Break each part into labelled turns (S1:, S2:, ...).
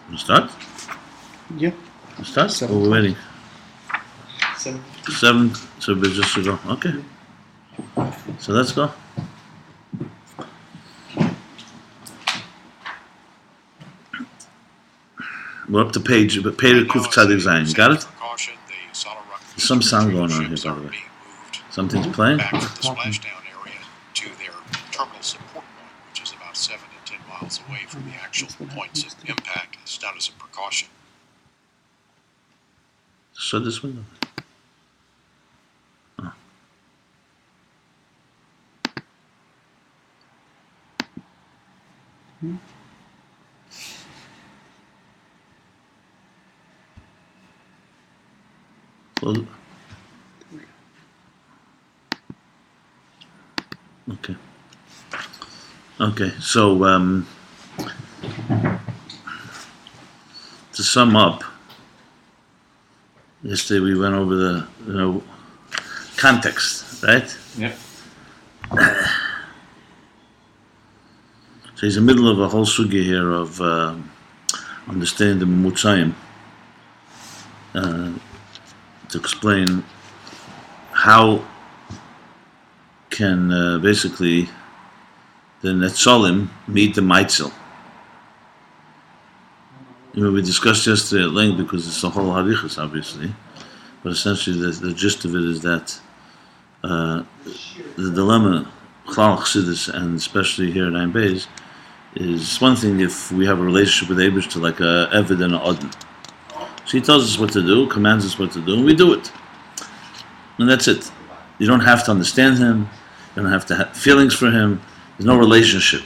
S1: We start?
S2: Yeah.
S1: We start?
S2: Seven.
S1: Or we're waiting?
S2: 7.
S1: 7, so we just should go. Okay. So let's go. We're up to page Kuf Tzadik Zayin. Got it? There's some sound going on here, by the way. Something's playing?
S3: Back from the splashdown area to their terminal support point, which is about 7 to 10 miles away from the actual points of impact. It's done as a precaution.
S1: Shut this window. Oh. Well, okay. Okay, so to sum up, yesterday we went over the context, right?
S2: Yeah.
S1: So he's in the middle of a whole sugya here of understanding the Mutzayim to explain how can basically the Netzalim meet the Maitzel. We discussed yesterday at length because it's a whole harichas, obviously, but essentially the gist of it is that the dilemma, Chlal Chassidus, and especially here at Ayin Beis, is one thing if we have a relationship with Eibishter like a Eved and a Odin. So he tells us what to do, commands us what to do, and we do it. And that's it. You don't have to understand him, you don't have to have feelings for him, there's no relationship.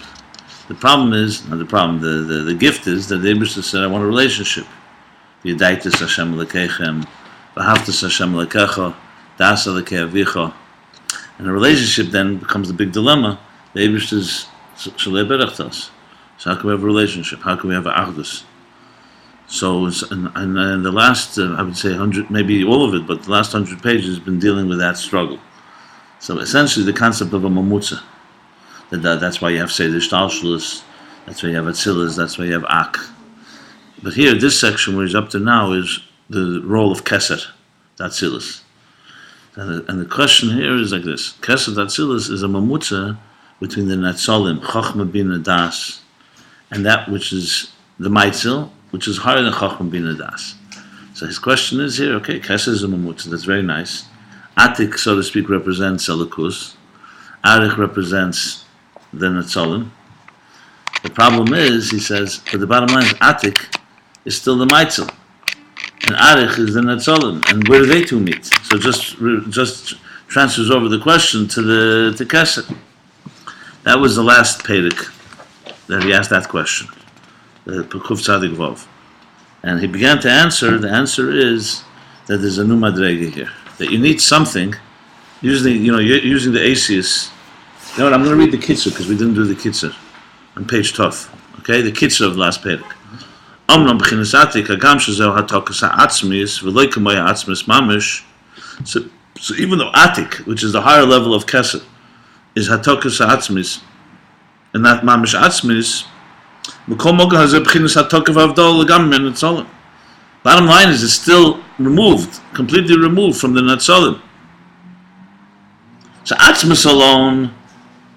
S1: The problem is, not the problem, the gift is that the Eibishter said, I want a relationship. V'yadaitis Hashem Elokeichem, v'havtas Hashem Elokecha, das Elokei Avicha. And the relationship then becomes the big dilemma. The Eibishter's Shalei Berachtas. So how can we have a relationship? How can we have an Achdus? So, and the last, I would say 100, maybe all of it, but the last 100 pages has been dealing with that struggle. So essentially the concept of a mamutza. That's why you have Seder Shtalshlus, that's why you have Atzilas, that's why you have Ak. But here, this section where he's up to now is the role of Keser, the Atzilas. And the question here is like this. Keser Atzilas is a mamutza between the Netzalim, Chachma Bina Das, and that which is the Maitzel, which is higher than Chachma Bina Das. So his question is here, okay, Keser is a mamutza, that's very nice. Atik, so to speak, represents Elikus. Arich represents the Netzalim. The problem is, he says, but the bottom line is Atik is still the Maitzel. And Arich is the Netzalim. And where do they two meet? So just transfers over the question to Keser. That was the last Pedic that he asked that question. The Kuf Tzadik Vav. And he began to answer. The answer is that there's a new Madrega here. That you need something, using the Asius. You know what, I'm going to read the Kitzur because we didn't do the Kitzur on page Tov. Okay, the Kitzur of the last Pedic. Omnam b'chinas atik hagam shezeh hatokas ha'atzmis v'lo kamei ha'atzmis mamish. So even though atik, which is the higher level of Keser, is hatokas ha'atzmis, and not mamish atzmis, b'kol moga hazeh b'chinas hatokav avdol l'gam min Netzalim. Bottom line is, it's still removed, completely removed from the Netzalim. So atzmis alone,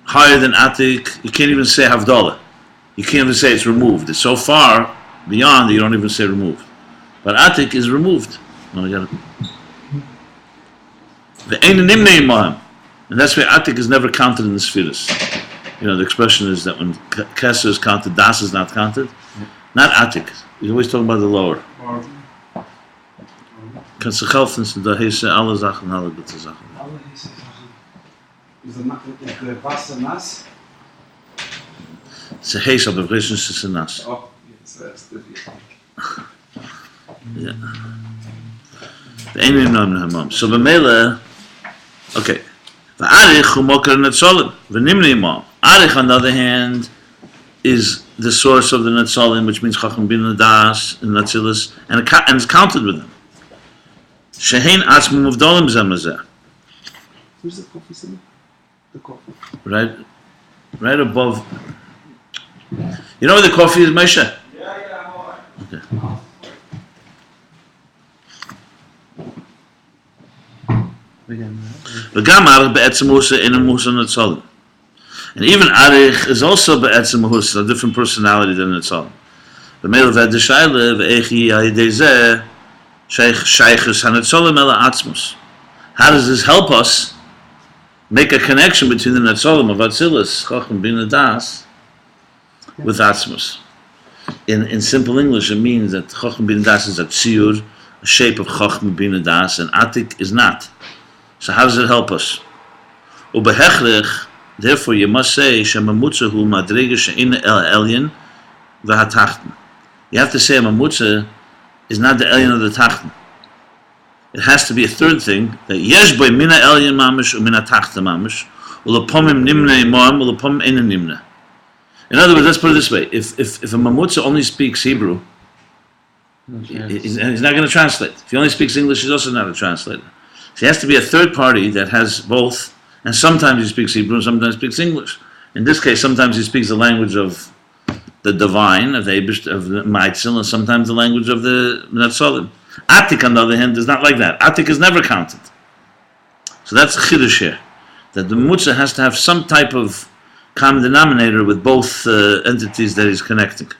S1: higher than atik, you can't even say havdalah. You can't even say it's removed. It's so far beyond that you don't even say removed. But atik is removed. No, we got it. The ein nimnei imam, and that's why atik is never counted in the spheres. The expression is that when Keser is counted, das is not counted. Not atik. He's always talking about the lower. Kannst du helfen, da heiße alle Sachen, alle gute Sachen.
S2: Is the Wasser nass?
S1: It's a heiß, aber Brechens ist nass.
S2: Oh, jetzt ist der
S1: Yeah. The Ein Imam Hamam. So B'Mele, okay. V'Arich hu Moker Netzalim, v'Nimnei Imam. Arich, on the other hand, is the source of the Netzalim, which means Chacham Bina Das and Netzilis, and it's counted with them. Shehein Atzmim Uvdolim Zemazeh.
S2: Where's the coffee, Simon? The coffee.
S1: Right above. You know where the coffee is, Moshe?
S2: Yeah, I'm alright.
S1: Okay. וגם אריך בעצם מוסה אינו מוסה נצולם. And even Arich is also be'etzem mahus, a different personality than Netzal. B'meil v'ed d'shayla v'echi ha'yidei zeh shaychus ha'netzolim ela atzmus. How does this help us make a connection between the Netzolim of Atzilus, Chacham Bina Das, with Atzmus? In simple English, it means that Chacham Bina Das is a tziyur, a shape of Chacham Bina Das, and Atik is not. So how does it help us? Ubehechrich, therefore, you must say, Shemamutza hu madrega she'ina el elyon v'hatachten. You have to say Mamutza is not the elyon of the tachten. It has to be a third thing, that yesh boi mina elyon mamish u mina tachten mamish, ulapomim nimna imam, ulapomim ena nimna. In other words, let's put it this way, if a Mamutza only speaks Hebrew, he's not going to translate. If he only speaks English, he's also not a translator. So he has to be a third party that has both. And sometimes he speaks Hebrew, sometimes he speaks English. In this case, sometimes he speaks the language of the divine, of the Maitzil, and sometimes the language of the Netzolim. Atik, on the other hand, is not like that. Atik is never counted. So that's Chiddush here. That the Mutza has to have some type of common denominator with both entities that he's connecting.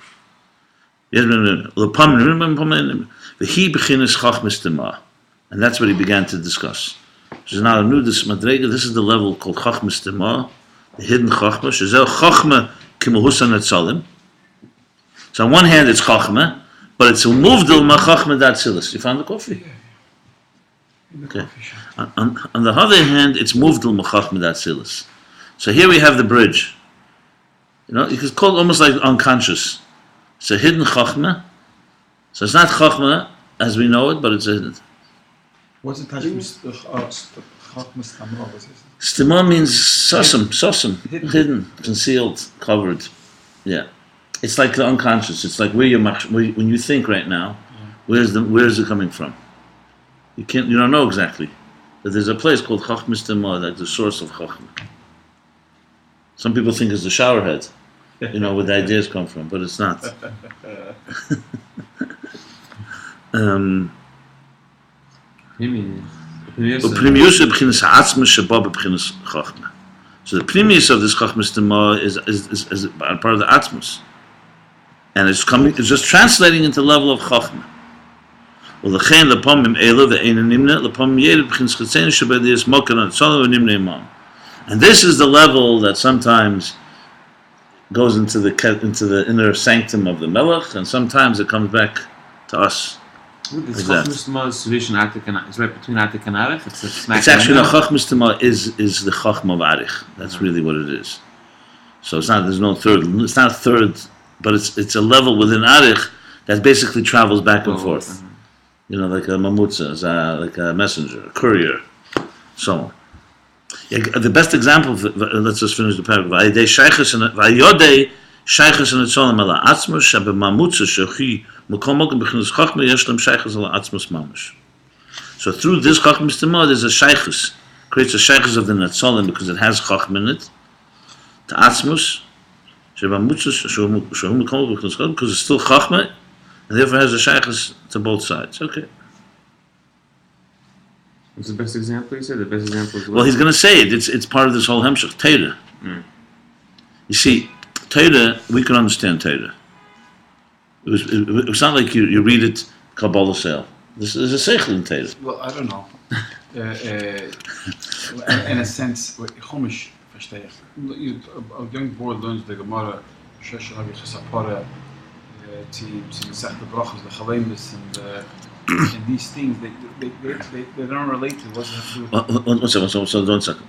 S1: And that's what he began to discuss. This is now a new madrega. This is the level called Chachmas Tema, the hidden Chachma. Shezel Chachma Kimuhusa Netzalim. So on one hand it's Chachma, but it's Umuvdil Ma Chachma Datzilis. You found the coffee? Okay. On the other hand, it's Muvdil Ma Chachma Datzilis. So here we have the bridge. You know, you could call it almost like unconscious. It's a hidden Chachma. So it's not Chachma as we know it, but it's a hidden.
S2: What's the Tashmish Chachmas Tamra?
S1: Stima means sosum, hidden, concealed, covered. Yeah, it's like the unconscious. It's like where when you think right now, where is it coming from? You don't know exactly. But there's a place called Chachmas Tima, like the source of Chachma. Some people think it's the shower head, where the ideas come from, but it's not. So the Pnimius of this Chachmas Tema is part of the Atmos. And it's just translating into the level of Chachma. And this is the level that sometimes goes into the inner sanctum of the Melech, and sometimes it comes back to us.
S4: This Chachmas Tema is right between Atik and Arich.
S1: It's actually the Chachmas Tema is the Chachma of Arich. That's really what it is. So it's not. There's no third. It's not a third, but it's a level within Arich that basically travels back and forth. Like a mamutza, like a messenger, a courier, so on. The best example. Let's just finish the paragraph. Vayodei shaychus and etzolim ala atzmus shabe mamutza shechi. So through this Chachmas Tema, there's a shaychus, creates a shaychus of the Netzolim because it has Chachma in it. To Atzmus, because it's still Chachma, and therefore has a shaychus to both sides. Okay.
S4: What's the best example you said? The best example is what?
S1: Well, he's going to say it. It's part of this whole Hemshech, Torah. You see, Torah, we can understand Torah. It's not like you read it, Kabbalah sale. This is a seichel in Torah.
S2: Well, I don't know. In a sense, Chumash, verstehe ich. A young boy learns the Gemara, Shesh Rabbi Chesapara, to Masech the Brachos, the Chalemus, and these things, they don't relate to what they have to do with.
S1: One second.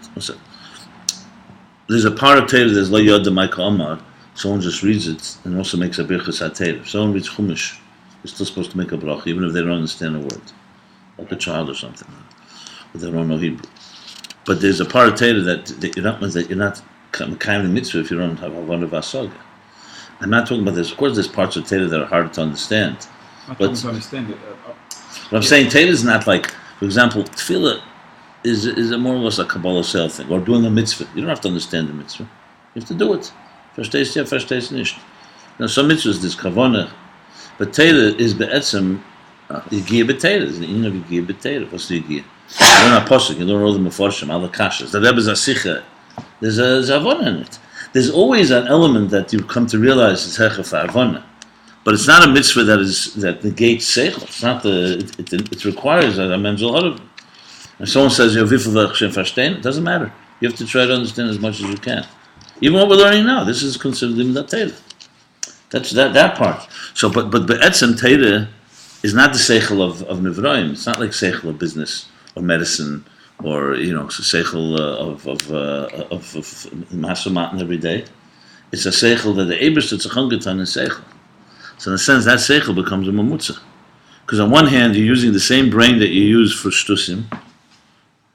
S1: There's a part of Torah that's Lo Yod Maika Omar. Someone just reads it and also makes a birchas HaTorah. If someone reads Chumash, they're still supposed to make a bracha, even if they don't understand a word, like a child or something, but they don't know Hebrew. But there's a part of Torah that you're not kind of mitzvah if you don't have Havana Vasaga. I'm not talking about this. Of course, there's parts of Torah that are harder to understand.
S2: But to understand it.
S1: What I'm saying, Torah is not like, for example, Tefillah is a more or less a Kabbalah sale thing, or doing a mitzvah. You don't have to understand the mitzvah. You have to do it. Verstehst ja, verstehst nicht. Now, some mitzvahs, there's kavanah, But Teda is be'etzem Yigia b'Teda. It's the inyan of Yigia b'Teda. What's the Yigia? You learn a posuk. You learn all the meforshim, all the kashas. The Rebbe's asicha. There's a zavona in it. There's always an element that you come to realize is hecha for avona. But it's not a mitzvah that negates seichel. It's not it requires a mental harav. If someone says it doesn't matter. You have to try to understand as much as you can. Even what we're learning now, this is considered limdat Torah. That's that part. So, but be'etzem Torah is not the seichel of nivraim. It's not like seichel of business or medicine or seichel of masamat every day. It's a seichel that the Eibers tzachongetan is seichel. So in a sense, that seichel becomes a mamutza. Because on one hand, you're using the same brain that you use for shtusim,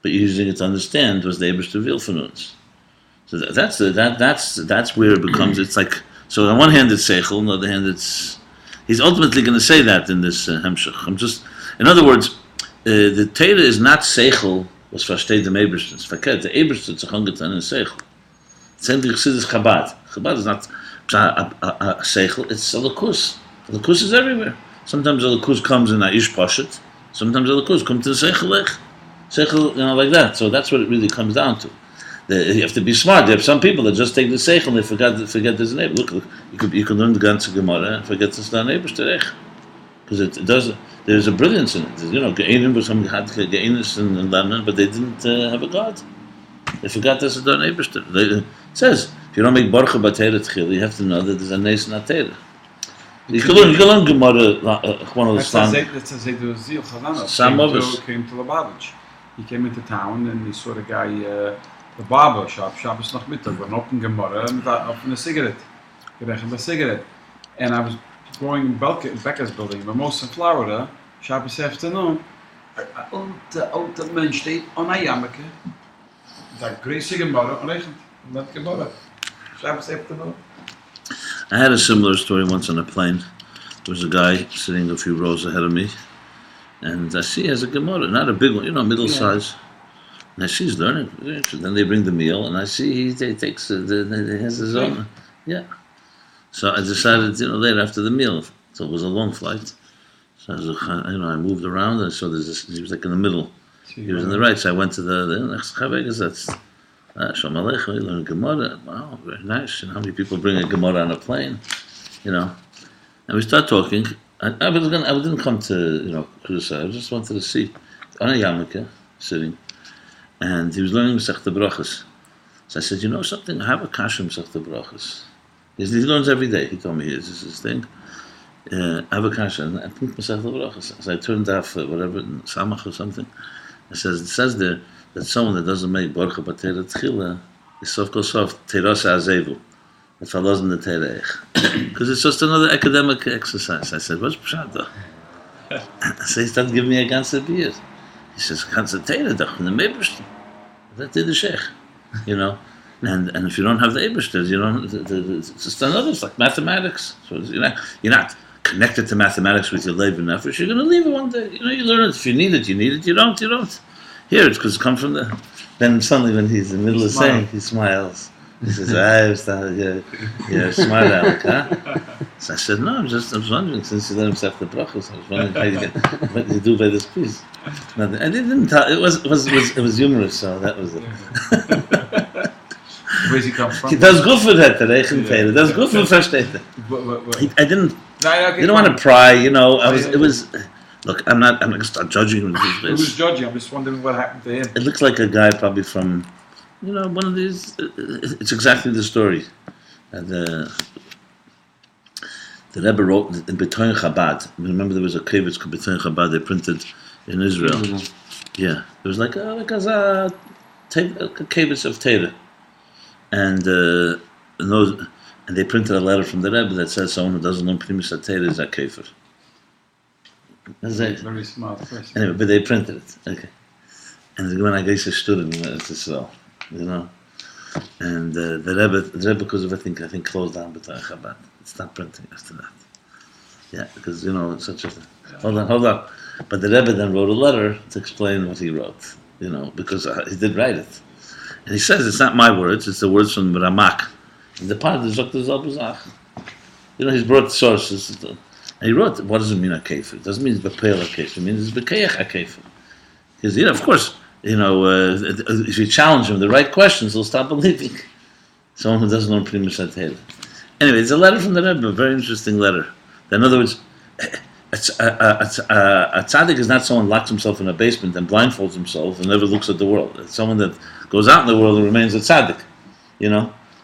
S1: but you're using it to understand was the Eibers to vilfanuns. So that's where it becomes. It's like, so on one hand it's seichel, on the other hand he's ultimately going to say that in this hemshech. In other words, the Torah is not seichel was versteht dem Eibers. It's verkehrt. The Eibers tzachongetan is seichel. Same thing is Chabad. Chabad is not a seichel, it's a lakus. A lakus is everywhere. Sometimes a lakus comes in a ish pashat. Sometimes a lakus comes to the seichel. Seichel, like that. So that's what it really comes down to. You have to be smart. There are some people that just take the seichel and they forget there's a neighbor. Look, you can learn the ganze Gemara and forget there's not neighbors today. Because it does. There's a brilliance in it. Ge'enim was some had ge'enis and Lebanon, but they didn't have a God. They forgot there's a neighbors. It says if you don't make baruch b'teira tchil, you have to know that there's a nes not teira. You can learn Gemara. One of the
S2: That's a Zaydu Zil Chananah.
S1: Some of us
S2: came to Lubavitch. He came into town and he saw the guy, the barber shop. Shabbos noch Mittag. Went open Gemara and opened a cigarette. Gerechnet a cigarette. And I was going in Becca's building, but most in Florida, Shabbos afternoon, oude Mensch steht an a Yammeke. Dat grease Gemara on regent. Met Gemara. Shabbos afternoon.
S1: I had a similar story once on a plane. There was a guy sitting a few rows ahead of me, and I see he has a Gemara, not a big one, middle size. And I see he's learning. Then they bring the meal, and I see he takes he has his own. Yeah. So I decided, later after the meal, so it was a long flight. So I moved around, and so he was like in the middle. He was on the right, so I went to the next Chavegas. That's Shalom Aleichem. You learn Gemara. Wow, very nice. How many people bring a Gemara on a plane? And we start talking. I didn't come to criticize. I just wanted to see on a yarmulke sitting, and he was learning Masechta Brachos. So I said, something? I have a kasha Masechta Brachos. He learns every day. He told me this is his thing. I have a kasha, and I think Masechta Brachos. So I turned off whatever Samach or something. It says there that someone that doesn't make Baruch B'Teira Tchila is sof kol sof Teiras Azevu. It follows in the Teirech. Because it's just another academic exercise. I said, what's Pshata? So he started giving me a ganze beer. He says, ganze Teira, doch, in the Meibishter. That did the Sheikh, And if you don't have the Eibishter, it's just another, it's like mathematics. So you're not connected to mathematics with your labor and effort. You're going to leave it one day. You learn it. If you need it, you need it. You don't. Here, it's because it comes from the... Then suddenly when he's in the middle of saying, he smiles. He says, you're smart aleck, huh? So I said, no, I was wondering, since you let him say the brachos, I was wondering what you do by this piece. Nothing. I didn't tell, it was humorous, so that was it.
S2: Where's he come from?
S1: Das gut für that, das gut für versteht. I didn't want to pry, it was, look, I'm not going to start judging him.
S2: Who's judging? I'm just wondering what happened to him.
S1: It looks like a guy probably from, one of these, it's exactly the story. The Rebbe wrote in Betoin Chabad. Remember there was a kivitz called Betoin Chabad they printed in Israel. Mm-hmm. Yeah, it was like a kivitz of Torah. And they printed a letter from the Rebbe that says someone who doesn't learn Primus HaTorah is a kafir.
S2: Very smart person.
S1: Anyway, but they printed it. Okay. And when I guess a student, it's as well, And the Rebbe, because of I think closed down B'tay Chabad. It stopped printing after that. Yeah, because it's such a. Hold on. But the Rebbe then wrote a letter to explain what he wrote. Because he did write it, and he says it's not my words; it's the words from Ramak. And the part of Dr. Zalbazach. He's brought sources. And he wrote, what does it mean akefer? It doesn't mean it's bepeil akefer. It means it's bekeach akefer. Because, of course, if you challenge him the right questions, he'll stop believing. Someone who doesn't know Primus HaTeira. Anyway, it's a letter from the Rebbe, a very interesting letter. In other words, a tzaddik is not someone who locks himself in a basement and blindfolds himself and never looks at the world. It's someone that goes out in the world and remains a tzaddik.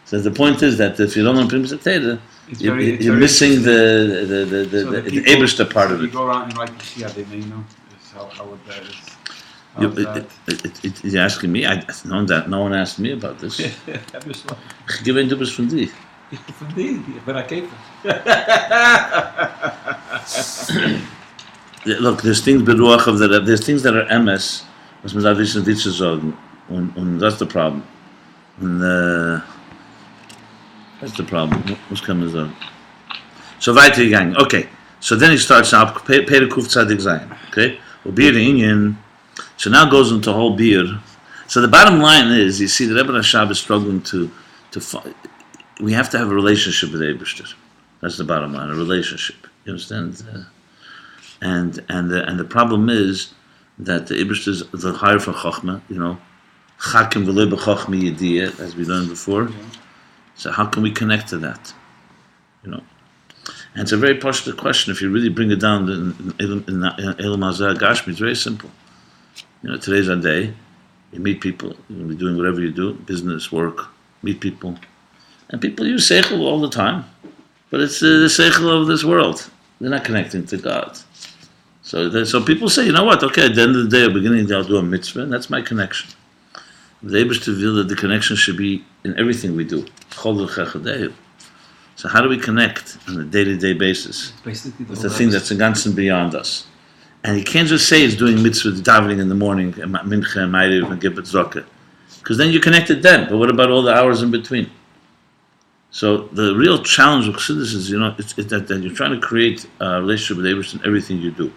S1: So the point is that if you don't know Primus HaTeira, you're missing the Eberster part of it.
S2: You go around and write the Shia, they may know how it that is.
S1: You're asking me? No one asked me about this. Give in to us from thee.
S2: From thee, but I came.
S1: Look, there's things beruach of that. There's things that are MS, was man sagt, wissen nicht zu sagen, und that's the problem. And that's the problem. Was kann man sagen? So weitergegangen. Okay. So then he starts up Pere Kuf Tzadik Zayin. Okay. Beer Inyan. So now goes into whole beer. So the bottom line is, you see, the Rebbe Rashab is struggling to we have to have a relationship with Eberster. That's the bottom line, a relationship. You understand? And the problem is that the Eberster is the higher for Chochmah, Chakim v'lei b'chochmah yediyah, as we learned before. So how can we connect to that? And it's a very partial question. If you really bring it down in Elam Hazeh Gashmi, it's very simple. Today's our day. You meet people. You're going to be doing whatever you do, business, work, meet people. And people use seichel all the time. But it's the seichel of this world. They're not connecting to God. So people say, you know what? Okay, at the end of the day, or beginning of the day, I'll do a mitzvah, and that's my connection. The Eibishter feel that the connection should be in everything we do. So how do we connect on a day-to-day basis with the thing that's ganzen beyond us? And you can't just say it's doing mitzvah davening in the morning, mincha and ma'ariv and gibbet zokah, because then you're connected then. But what about all the hours in between? So the real challenge of Chassidus is, it's that you're trying to create a relationship with Eibishter in everything you do.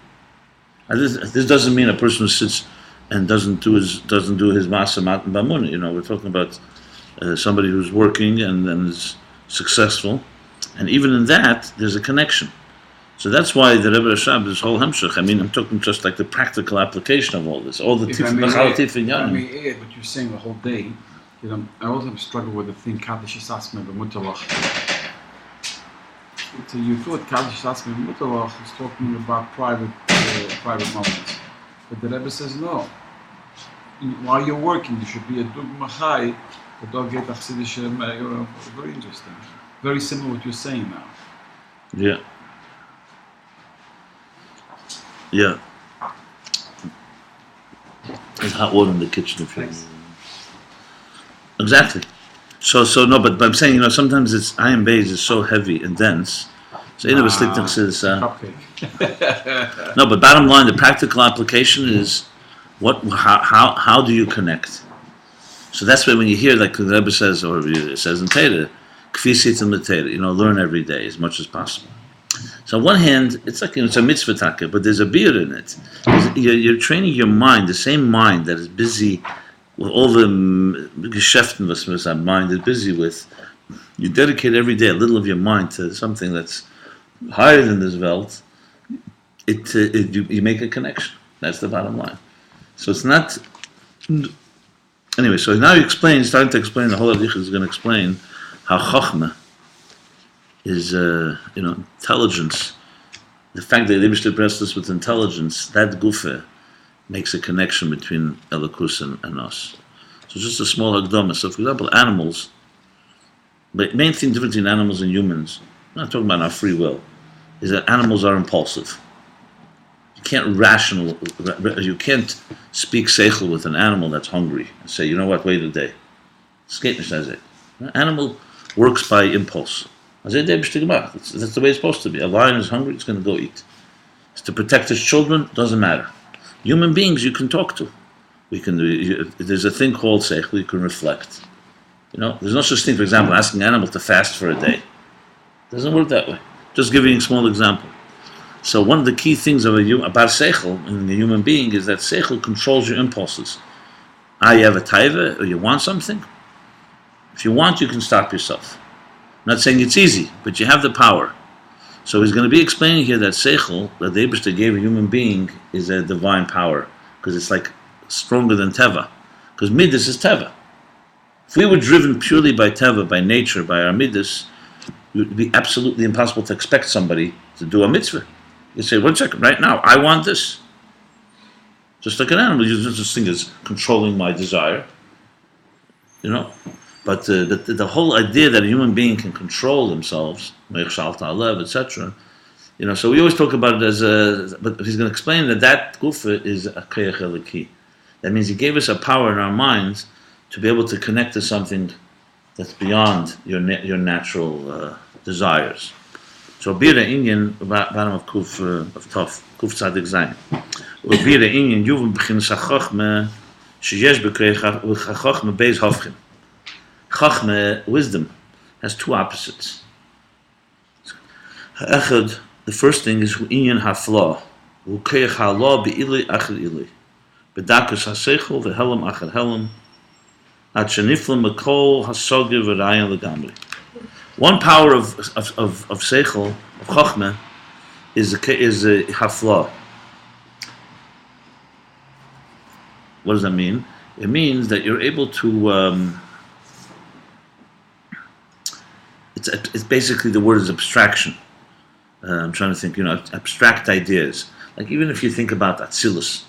S1: And this doesn't mean a person who sits and doesn't do his masa matan b'amunah. We're talking about somebody who's working and is successful, and even in that there's a connection. So that's why the Rebbe Rashab, this whole hemshech. I'm talking just like the practical application of all this, all the tifin
S2: what you're saying the whole day. I also struggle with the thing Kaddish Satzme b'Mutalach. So you thought Kaddish Satzme b'Mutalach is talking about private moments, but the Rebbe says no. While you're working, you should be a dugma chai. The dog get achsidish. Very interesting. Very similar to what you're saying now.
S1: Yeah. Yeah. There's hot water in the kitchen if you. Exactly. So no, but I'm saying, sometimes it's Ayin Beis is so heavy and dense. So No, but bottom line, the practical application is how do you connect? So that's why when you hear, like the Rebbe says, or it says in Teira, kfisit and Teira, learn every day as much as possible. So on one hand, it's like it's a mitzvah taka, but there's a beer in it. You're training your mind, the same mind that is busy with all the geschäften was mind is busy with. You dedicate every day a little of your mind to something that's higher than this Welt. You make a connection. That's the bottom line. So it's not. Anyway, so now starting to explain the whole Adich is going to explain how Chochmah is, intelligence. The fact that Eibishter blessed us with intelligence, that gufa makes a connection between Elokus and us. So just a small hagdama. So for example, animals, the main thing difference between animals and humans, I'm not talking about our free will, is that animals are impulsive. You can't speak seichel with an animal that's hungry and say, wait a day. Animal works by impulse. That's the way it's supposed to be. A lion is hungry, it's going to go eat. It's to protect its children, doesn't matter. Human beings you can talk to. There's a thing called seichel, you can reflect. There's no such thing, for example, asking an animal to fast for a day. It doesn't work that way. Just giving a small example. So one of the key things about seichel in a human being is that seichel controls your impulses. You have a taiva, or you want something. If you want, you can stop yourself. I'm not saying it's easy, but you have the power. So he's going to be explaining here that seichel, that the Eibishter gave a human being, is a divine power, because it's like stronger than teva. Because midas is teva. If we were driven purely by teva, by nature, by our midas, it would be absolutely impossible to expect somebody to do a mitzvah. You say, 1 second, right now, I want this. Just like an animal, you just this thing is controlling my desire. But the whole idea that a human being can control themselves, etc. So we always talk about it as but he's going to explain that gufa is a koyach eliki. That means he gave us a power in our minds to be able to connect to something that's beyond your natural desires. So bira inyan bottom of kuf of taf kuf tzadik zayin. Bira inyan yuv b'chinas hachachma sheyesh b'koyach hachachma beis hafchin. Chachma, wisdom, has two opposites. The first thing is inyan hafla, u'keich ha'la be'ilui achar ilui, bedakus ha'seichel ve'helam achar helam, ad sheniflam mekol ha'soge v'rayan legamri. One power of seichel, of chachma, is hafla. What does that mean? It means that you're able to it's basically, the word is abstraction. I'm trying to think, abstract ideas. Like even if you think about Atzilus,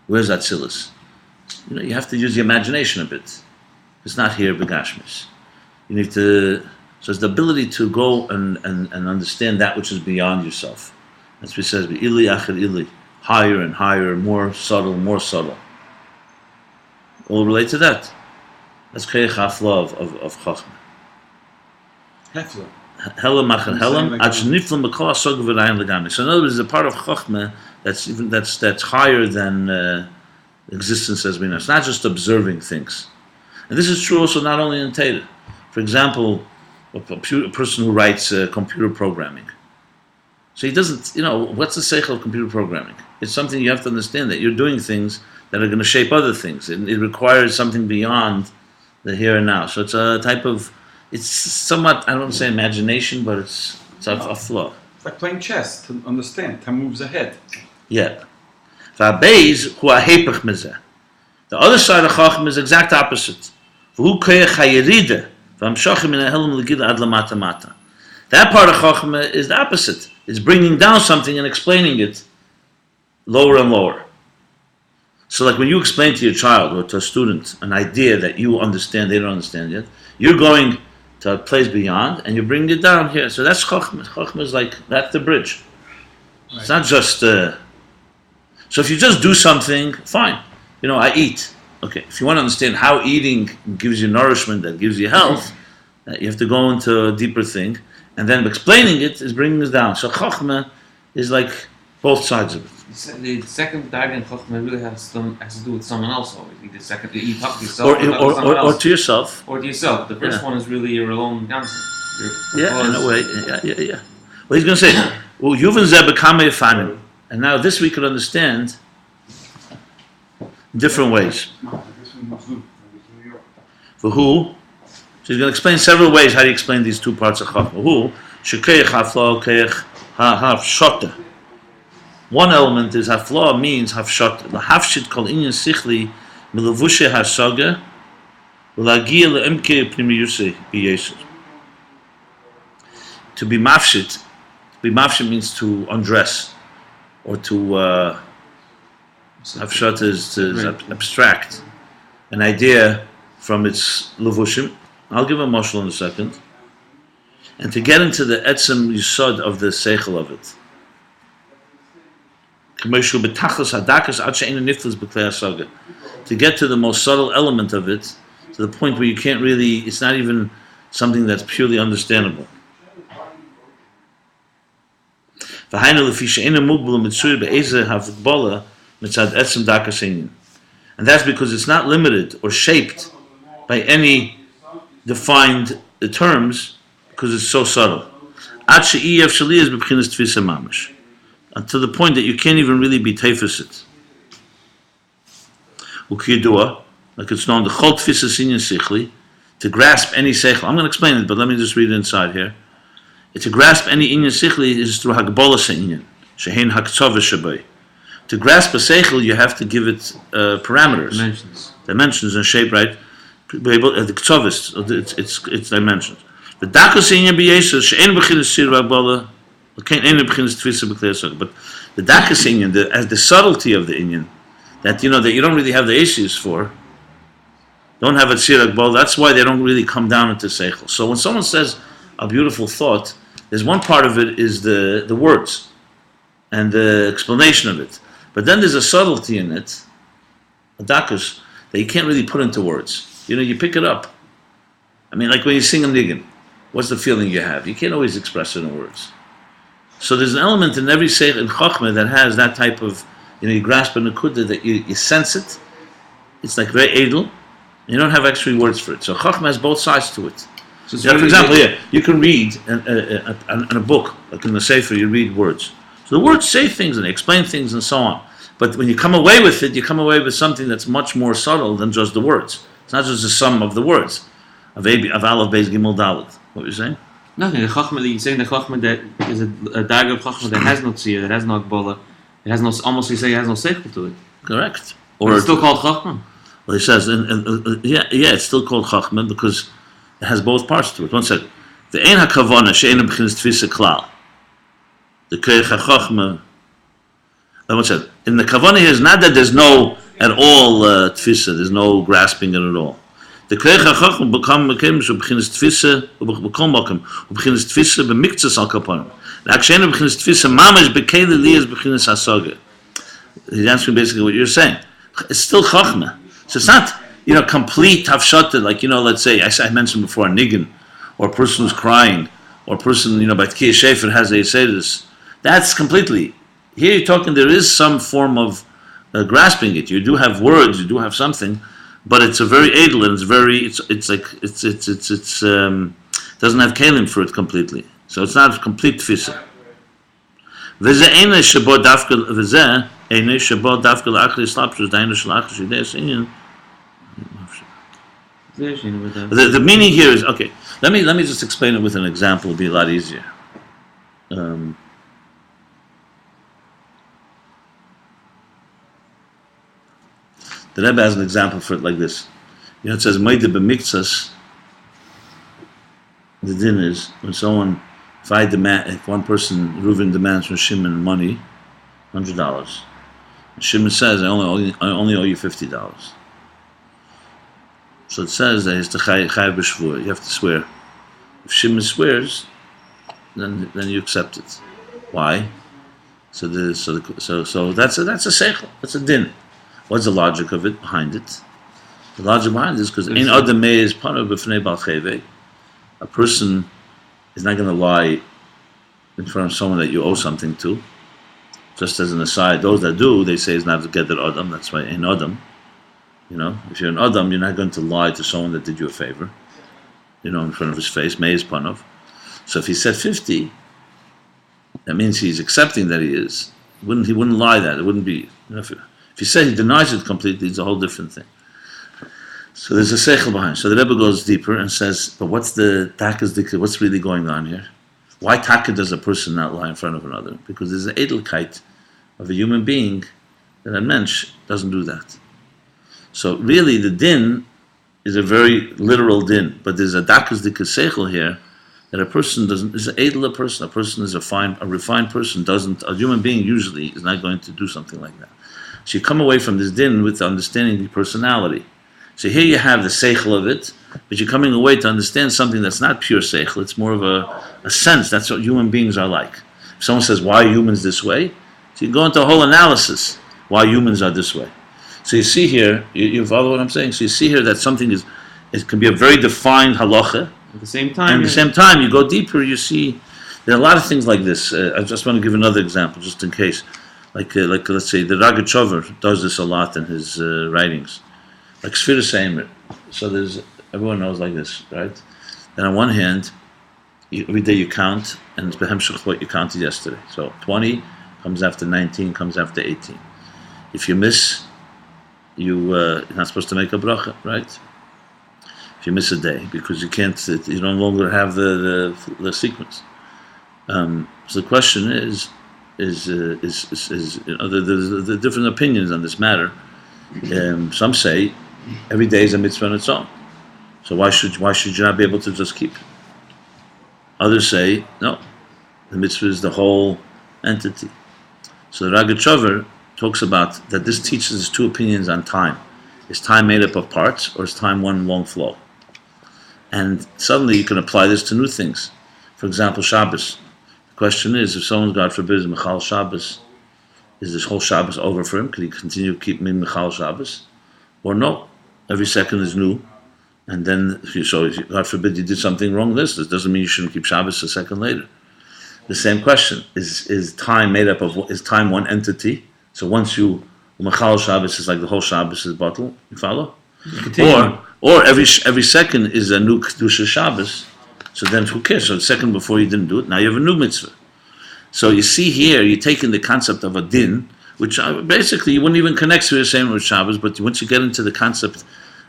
S1: where's Atzilus? You have to use the imagination a bit. It's not here, Begashmis. You need to, so it's the ability to go and understand that which is beyond yourself. That's what it says, Ili achar ili, higher and higher, more subtle, more subtle. All relate to that. That's Koyach hafla of Chachma.
S2: Hefla.
S1: Helam achar helam, ad sheniflam mekol ha'sog v'rayan legamri. So in other words, there's a part of Chachma that's higher than existence as we know. It's not just observing things. And this is true also not only in Torah. For example, a person who writes computer programming. So he doesn't, what's the seichel of computer programming? It's something you have to understand, that you're doing things that are going to shape other things. It requires something beyond the here and now. So it's a type of, it's somewhat, I don't want to say imagination, but it's a flaw.
S2: It's like playing chess, to understand, 10 moves ahead.
S1: Yeah. Rabbi Beis, hu ha'hepech mezeh. The other side of Chacham is exact opposite. V'hu koyach ha'yerida, v'hamshachim min ha'helam l'gila ad lamata mata. That part of Chacham is the opposite. It's bringing down something and explaining it lower and lower. So like when you explain to your child or to a student an idea that you understand, they don't understand yet, you're going to a place beyond and you're bringing it down here. So that's Chacham. Chacham is like, that's the bridge. Right. It's not just... so if you just do something, fine. I eat. Okay, if you want to understand how eating gives you nourishment, that gives you health, you have to go into a deeper thing. And then explaining it is bringing us down. So Chachma is like both sides of it.
S4: The second dive in Chachma really has to do with someone else always. Either second, you talk to yourself
S1: or to yourself.
S4: Or to yourself. The first one is really your own ganzen.
S1: Yeah, in a way. Yeah. Well, he's going to say, well, Yuvan Zeh B'kamei Fanim. And now this we could understand in different ways. For who? So he's going to explain several ways how do you explain these two parts of Chachma. Who? Shekeich hafla, keich hafshota. One element is hafla means hafshota. Lahafshit kol inyan sichli milavushe hasaga v'lagia le'emke pnimiyusei b'yesur. To be mafshit means to undress, or to hafshota is to abstract an idea from its levushim. I'll give a mashal in a second. And to get into the etzem yisod of the seichel of it. To get to the most subtle element of it, to the point where you can't really, it's not even something that's purely understandable. And that's because it's not limited or shaped by any defined terms, because it's so subtle. Until the point that you can't even really be teifasit. Like it's known, to grasp any seichel. I'm going to explain it, but let me just read it inside here. To grasp any inyan sichli is through hagbola inyan, shehein haktzova shabay. To grasp a seichel, you have to give it parameters, dimensions and shape, right? The ktzovis, it's dimensions. The dakas inyan b'yesod she'en b'chinas sir hagbola, can't end b'chinas tfisa b'klei. But the dakas inyan, as the subtlety of the inyan, that you don't really have the issues for, don't have a sir hagbola. That's why they don't really come down into seichel. So when someone says a beautiful thought, there's one part of it is the words and the explanation of it. But then there's a subtlety in it, a dakus, that you can't really put into words. You pick it up. I mean, like when you sing a niggin, what's the feeling you have? You can't always express it in words. So there's an element in every seichel in chachma that has that type of, you grasp a nekuda, that you sense it. It's like very edel. You don't have actually words for it. So chachma has both sides to it. So for example, you can read in a book, like in the Sefer, you read words. So the words say things and they explain things and so on. But when you come away with it, you come away with something that's much more subtle than just the words. It's not just the sum of the words. Of Aleph, Beis, Gimel, Dalet. What were you saying?
S4: Nothing. The chachma, you're saying the chachma that is a dag of chachma that has no tzir, that has no agbola, it has no, almost you say it has no seichel to it.
S1: Correct.
S4: Or it's still called chachma.
S1: Well, he says, it's still called chachma because it has both parts to it. One second. The ein hakavana she'ein b'chinas tfisa klal. The keich hachachma. One second. In the kavana here is not that there's no at all tfisa. There's no grasping it at all. The keich hachachma becomes b'chinas tfisa b'kol makom b'chinas tfisa b'miktzas al kapanim. The she'ein b'chinas tfisa mamash b'keli liyas b'chinas hasaga. He's answering basically what you're saying. It's still chachma. So it's not, complete hafshata, like, let's say, I mentioned before, a niggin, or a person who's crying, or a person, by Tkiyah Shefer has a Yesodus. That's completely. Here you're talking, there is some form of grasping it. You do have words, you do have something, but it's a very edel, and it's doesn't have kalim for it completely. So it's not a complete tfisa. V'zeh einay shebo dafka, v'zeh einay shebo dafka l'achri slapshus, dainu shel achri shidei inyan. The meaning here is, okay, let me just explain it with an example. It'll be a lot easier. The Rebbe has an example for it like this. It says, Meide b'miktzas, the din is, when someone, if one person, Reuven demands from Shimon money, $100, and Shimon says, I only owe you $50. So it says that it's the chayav b'shvur. You have to swear. If Shimon swears, then you accept it. Why? So that's a seichel. That's a din. What's the logic of it behind it? The logic behind it is because ein adam meis panav b'fnei bal chevei. A person is not going to lie in front of someone that you owe something to. Just as an aside, those that do, they say it's not to get that adam. That's why ein adam. If you're an adam, you're not going to lie to someone that did you a favor. In front of his face, meis panav. So if he said 50, that means he's accepting that he is. He wouldn't lie that. It wouldn't be. If he said he denies it completely, it's a whole different thing. So there's a seichel behind. So the Rebbe goes deeper and says, but what's the takas dikah? What's really going on here? Why taka does a person not lie in front of another? Because there's an edelkeit of a human being that a mensch doesn't do that. So really the din is a very literal din, but there's a takas dikah seichel here that a person is an edel person. A person is a refined person. A human being usually is not going to do something like that. So you come away from this din with understanding the personality. So here you have the seichel of it, but you're coming away to understand something that's not pure seichel. It's more of a sense. That's what human beings are like. If someone says, why are humans this way? So you go into a whole analysis why humans are this way. So you see here, you follow what I'm saying? So you see here that something it can be a very defined halacha.
S4: At the same time,
S1: and at the same time, you go deeper, you see there are a lot of things like this. I just want to give another example, just in case. Like let's say, the Ragachover does this a lot in his writings. Like Sfiras Eimer. So everyone knows like this, right? And on one hand, every day you count, and it's behemshach what you counted yesterday. So 20 comes after 19, comes after 18. If you miss, you're not supposed to make a bracha, right? If you miss a day, because you no longer have the sequence. So the question is the different opinions on this matter. Some say every day is a mitzvah on its own. So why should you not be able to just keep it? Others say no, the mitzvah is the whole entity. So the Ragachover talks about that this teaches us two opinions on time. Is time made up of parts, or is time one long flow? And suddenly you can apply this to new things. For example, Shabbos. The question is, if someone, God forbid, is Michal Shabbos, is this whole Shabbos over for him? Can he continue to keep Michal Shabbos? Or no? Every second is new. And then, so if, God forbid, you did something wrong, this doesn't mean you shouldn't keep Shabbos a second later. The same question, is time made up of, is time one entity? So once you, Michal Shabbos is like the whole Shabbos is bottle, you follow? Or every second is a new Kedusha Shabbos, so then who cares? So the second before you didn't do it, now you have a new mitzvah. So you see here, you're taking the concept of a din, which basically you wouldn't even connect to the same with Shabbos, but once you get into the concept,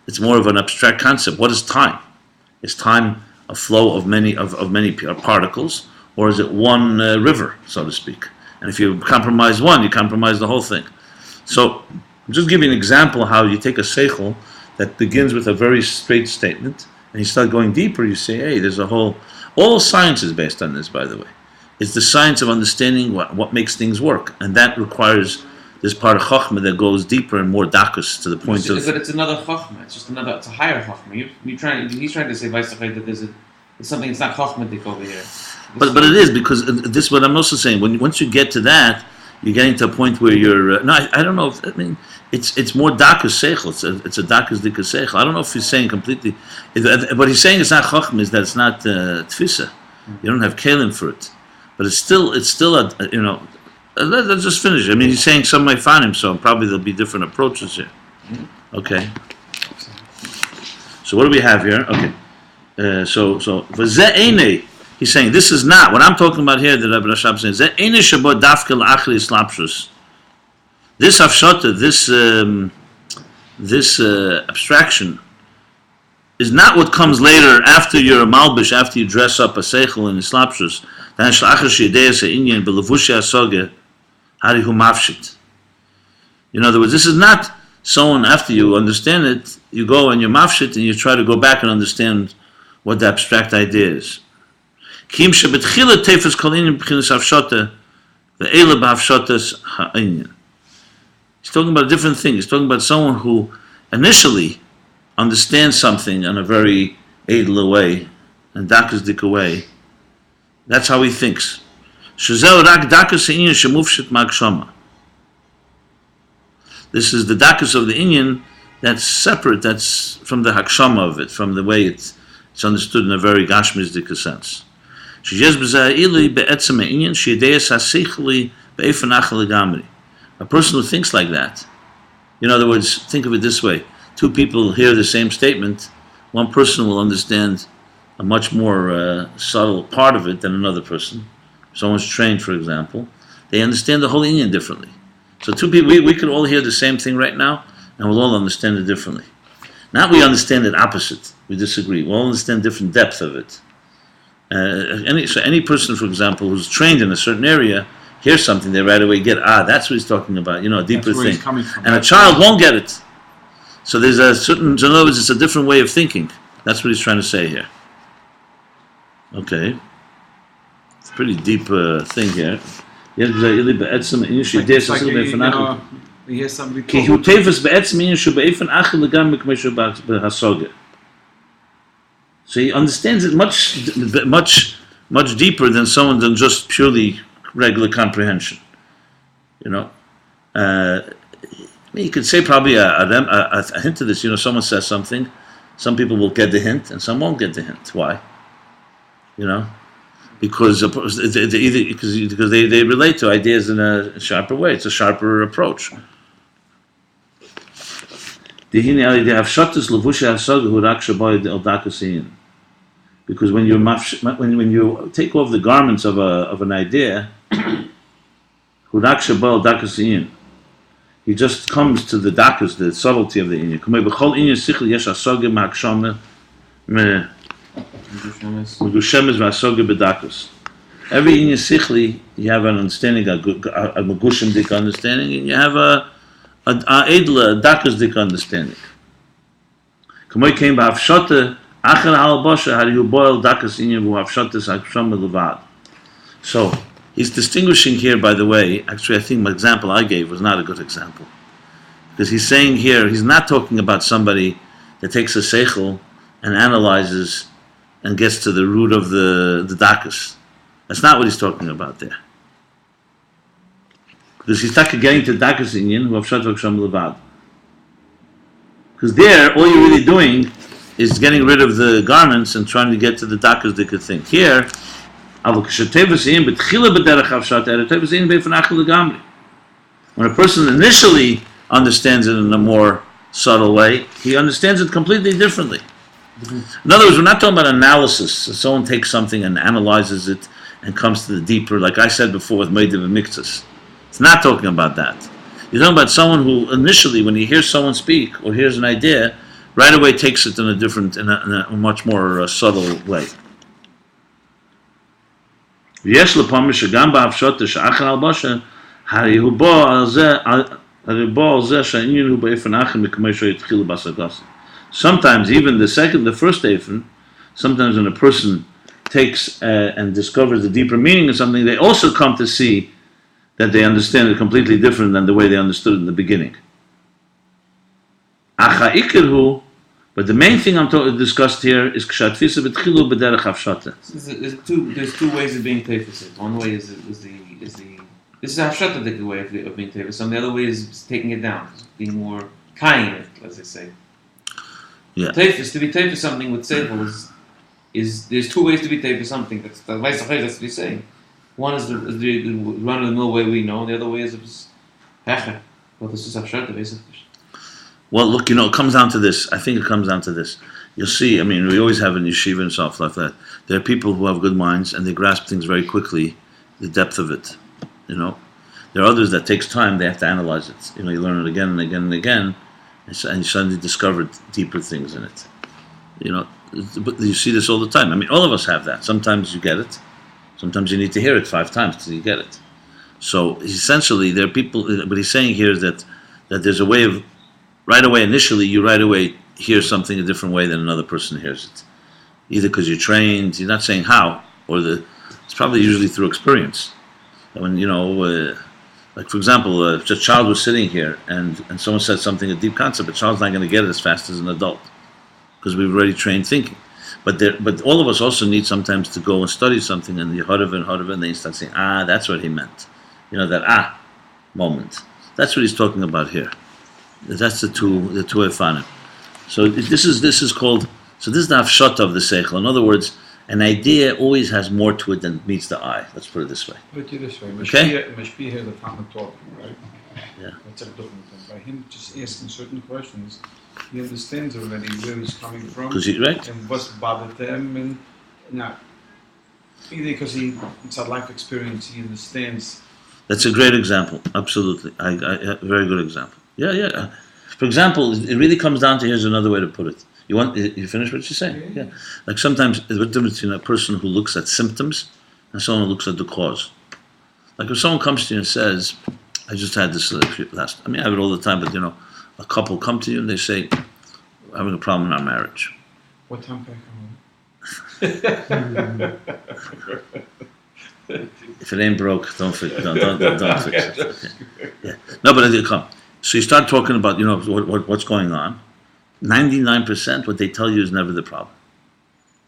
S1: it's more of an abstract concept. What is time? Is time a flow of many particles, or is it one river, so to speak? And if you compromise one, you compromise the whole thing. So I'm just giving an example how you take a seichel that begins with a very straight statement, and you start going deeper, you say, hey, there's a whole... All science is based on this, by the way. It's the science of understanding what makes things work, and that requires this part of Chochmah that goes deeper and more dakus to the point of...
S4: But it's another Chochmah, it's a higher Chochmah. He's trying to say, that there's it's something, it's not Chochmah over here.
S1: But it is, because this is what I'm also saying. Once you get to that, you're getting to a point where you're... I don't know. It's more dakus seichel. It's a dakus dikas seichel. I don't know if he's saying completely... What he's saying is not chochmah, is that it's not tfisa. You don't have kelim for it. But it's still let's just finish. He's saying some might find him, so probably there'll be different approaches here. Okay. So what do we have here? Okay. So v'zeh einei. He's saying this is not what I'm talking about here. The Rabbi Rashab saying zeh einei shabo dafkel achli slapshus. This afshota, this abstraction, is not what comes later after you're a malbish, after you dress up a seichel in slapshus. In other words, this is not someone after you understand it, you go and you're mafshit and you try to go back and understand what the abstract idea is. He's talking about a different thing. He's talking about someone who initially understands something in a very edel way and dakas way. That's how he thinks. This is the dakas of the inyan that's separate, that's from the hakshama of it, from the way it's understood in a very gashmisdik sense. A person who thinks like that, in other words, think of it this way: two people hear the same statement, one person will understand a much more subtle part of it than another person. If someone's trained, for example, they understand the whole inyan differently. So two people, we could all hear the same thing right now, and we'll all understand it differently. Not we understand it opposite, we disagree. We'll all understand different depth of it. Any person, for example, who's trained in a certain area, hears something, they right away get, that's what he's talking about, a deeper thing. And a child won't get it. So there's a certain, in other words, it's a different way of thinking. That's what he's trying to say here. Okay. It's a pretty deep thing here.
S2: You hear somebody
S1: So he understands it much deeper than someone than just purely regular comprehension. You could say probably a hint of this. Someone says something, some people will get the hint, and some won't get the hint. Why? Because they relate to ideas in a sharper way. It's a sharper approach. Because when you take off the garments of an idea, he just comes to the dakas, the subtlety of the inyan. Every in your sichli, you have an understanding, a magushim dik understanding, and you have a edla, a dakas dik understanding. Kamoy came by hafshata, achar halbasha, how do you boil dakas in you hafshatas hakshama levad. So he's distinguishing here, by the way. Actually, I think my example I gave was not a good example, because he's saying here he's not talking about somebody that takes a seichel and analyzes and gets to the root of the dakas. That's not what he's talking about there. Because he's talking getting to dakas inyan who have shat v'ksham levad. Because there, all you're really doing is getting rid of the garments and trying to get to the dakas they could think. Here, when a person initially understands it in a more subtle way, he understands it completely differently. In other words, we're not talking about analysis. So someone takes something and analyzes it and comes to the deeper, like I said before with Meidiv and Mixus. It's not talking about that. You're talking about someone who initially, when he hears someone speak or hears an idea, right away takes it in a much more subtle way. Sometimes even the first Eifen, sometimes when a person takes and discovers the deeper meaning of something, they also come to see that they understand it completely different than the way they understood it in the beginning. But the main thing I'm discussed here is kshatfisa b'tchilu b'derech hafshata.
S4: There's two ways of being teifus. One way is the this is a hafshata way of being teifus. The other way is taking it down, being more kind, as they say.
S1: Yeah.
S4: Teifus, to be teifus something with seichel is there's two ways to be teifus something. That's what he's saying. One is the run-of-the-mill way we know, and the other way is hecher. Well, this is hafshata basically.
S1: Well, look, it comes down to this. I think it comes down to this. You'll see, we always have in yeshiva and stuff like that. There are people who have good minds and they grasp things very quickly, the depth of it, There are others that takes time, they have to analyze it. You learn it again and again and again, and you suddenly discover deeper things in it. But you see this all the time. All of us have that. Sometimes you get it. Sometimes you need to hear it 5 times till you get it. So essentially, there are people, what he's saying here is that there's a way of, right away, initially, you right away hear something a different way than another person hears it. Either because you're trained, you're not saying how, or it's probably usually through experience. When, like for example, if a child was sitting here and someone said something, a deep concept, a child's not going to get it as fast as an adult because we've already trained thinking. But all of us also need sometimes to go and study something and you heard of it, and then you start saying, that's what he meant. That moment. That's what he's talking about here. That's the two efanim. So this is called. So this is the hafshata of the seichel. In other words, an idea always has more to it than meets the eye. Let's put it this way.
S2: Put it this way.
S1: Okay.
S2: Mashpia here the time talking, right?
S1: Yeah.
S2: That's by him just asking certain questions, he understands already where he's coming from.
S1: Right.
S2: And what's bothered him, and now either because it's a life experience, he understands.
S1: That's a great example. Absolutely, a very good example. Yeah. For example, it really comes down to, here's another way to put it. You finish what you're saying? Yeah. Like sometimes there's a difference between a person who looks at symptoms and someone who looks at the cause. Like if someone comes to you and says, I just had this last, I have it all the time, but a couple come to you and they say, we're having a problem in our marriage.
S2: What time can I come
S1: If it ain't broke, don't fix it. Okay. Yeah. No, but they come. So you start talking about, what's going on. 99% what they tell you is never the problem.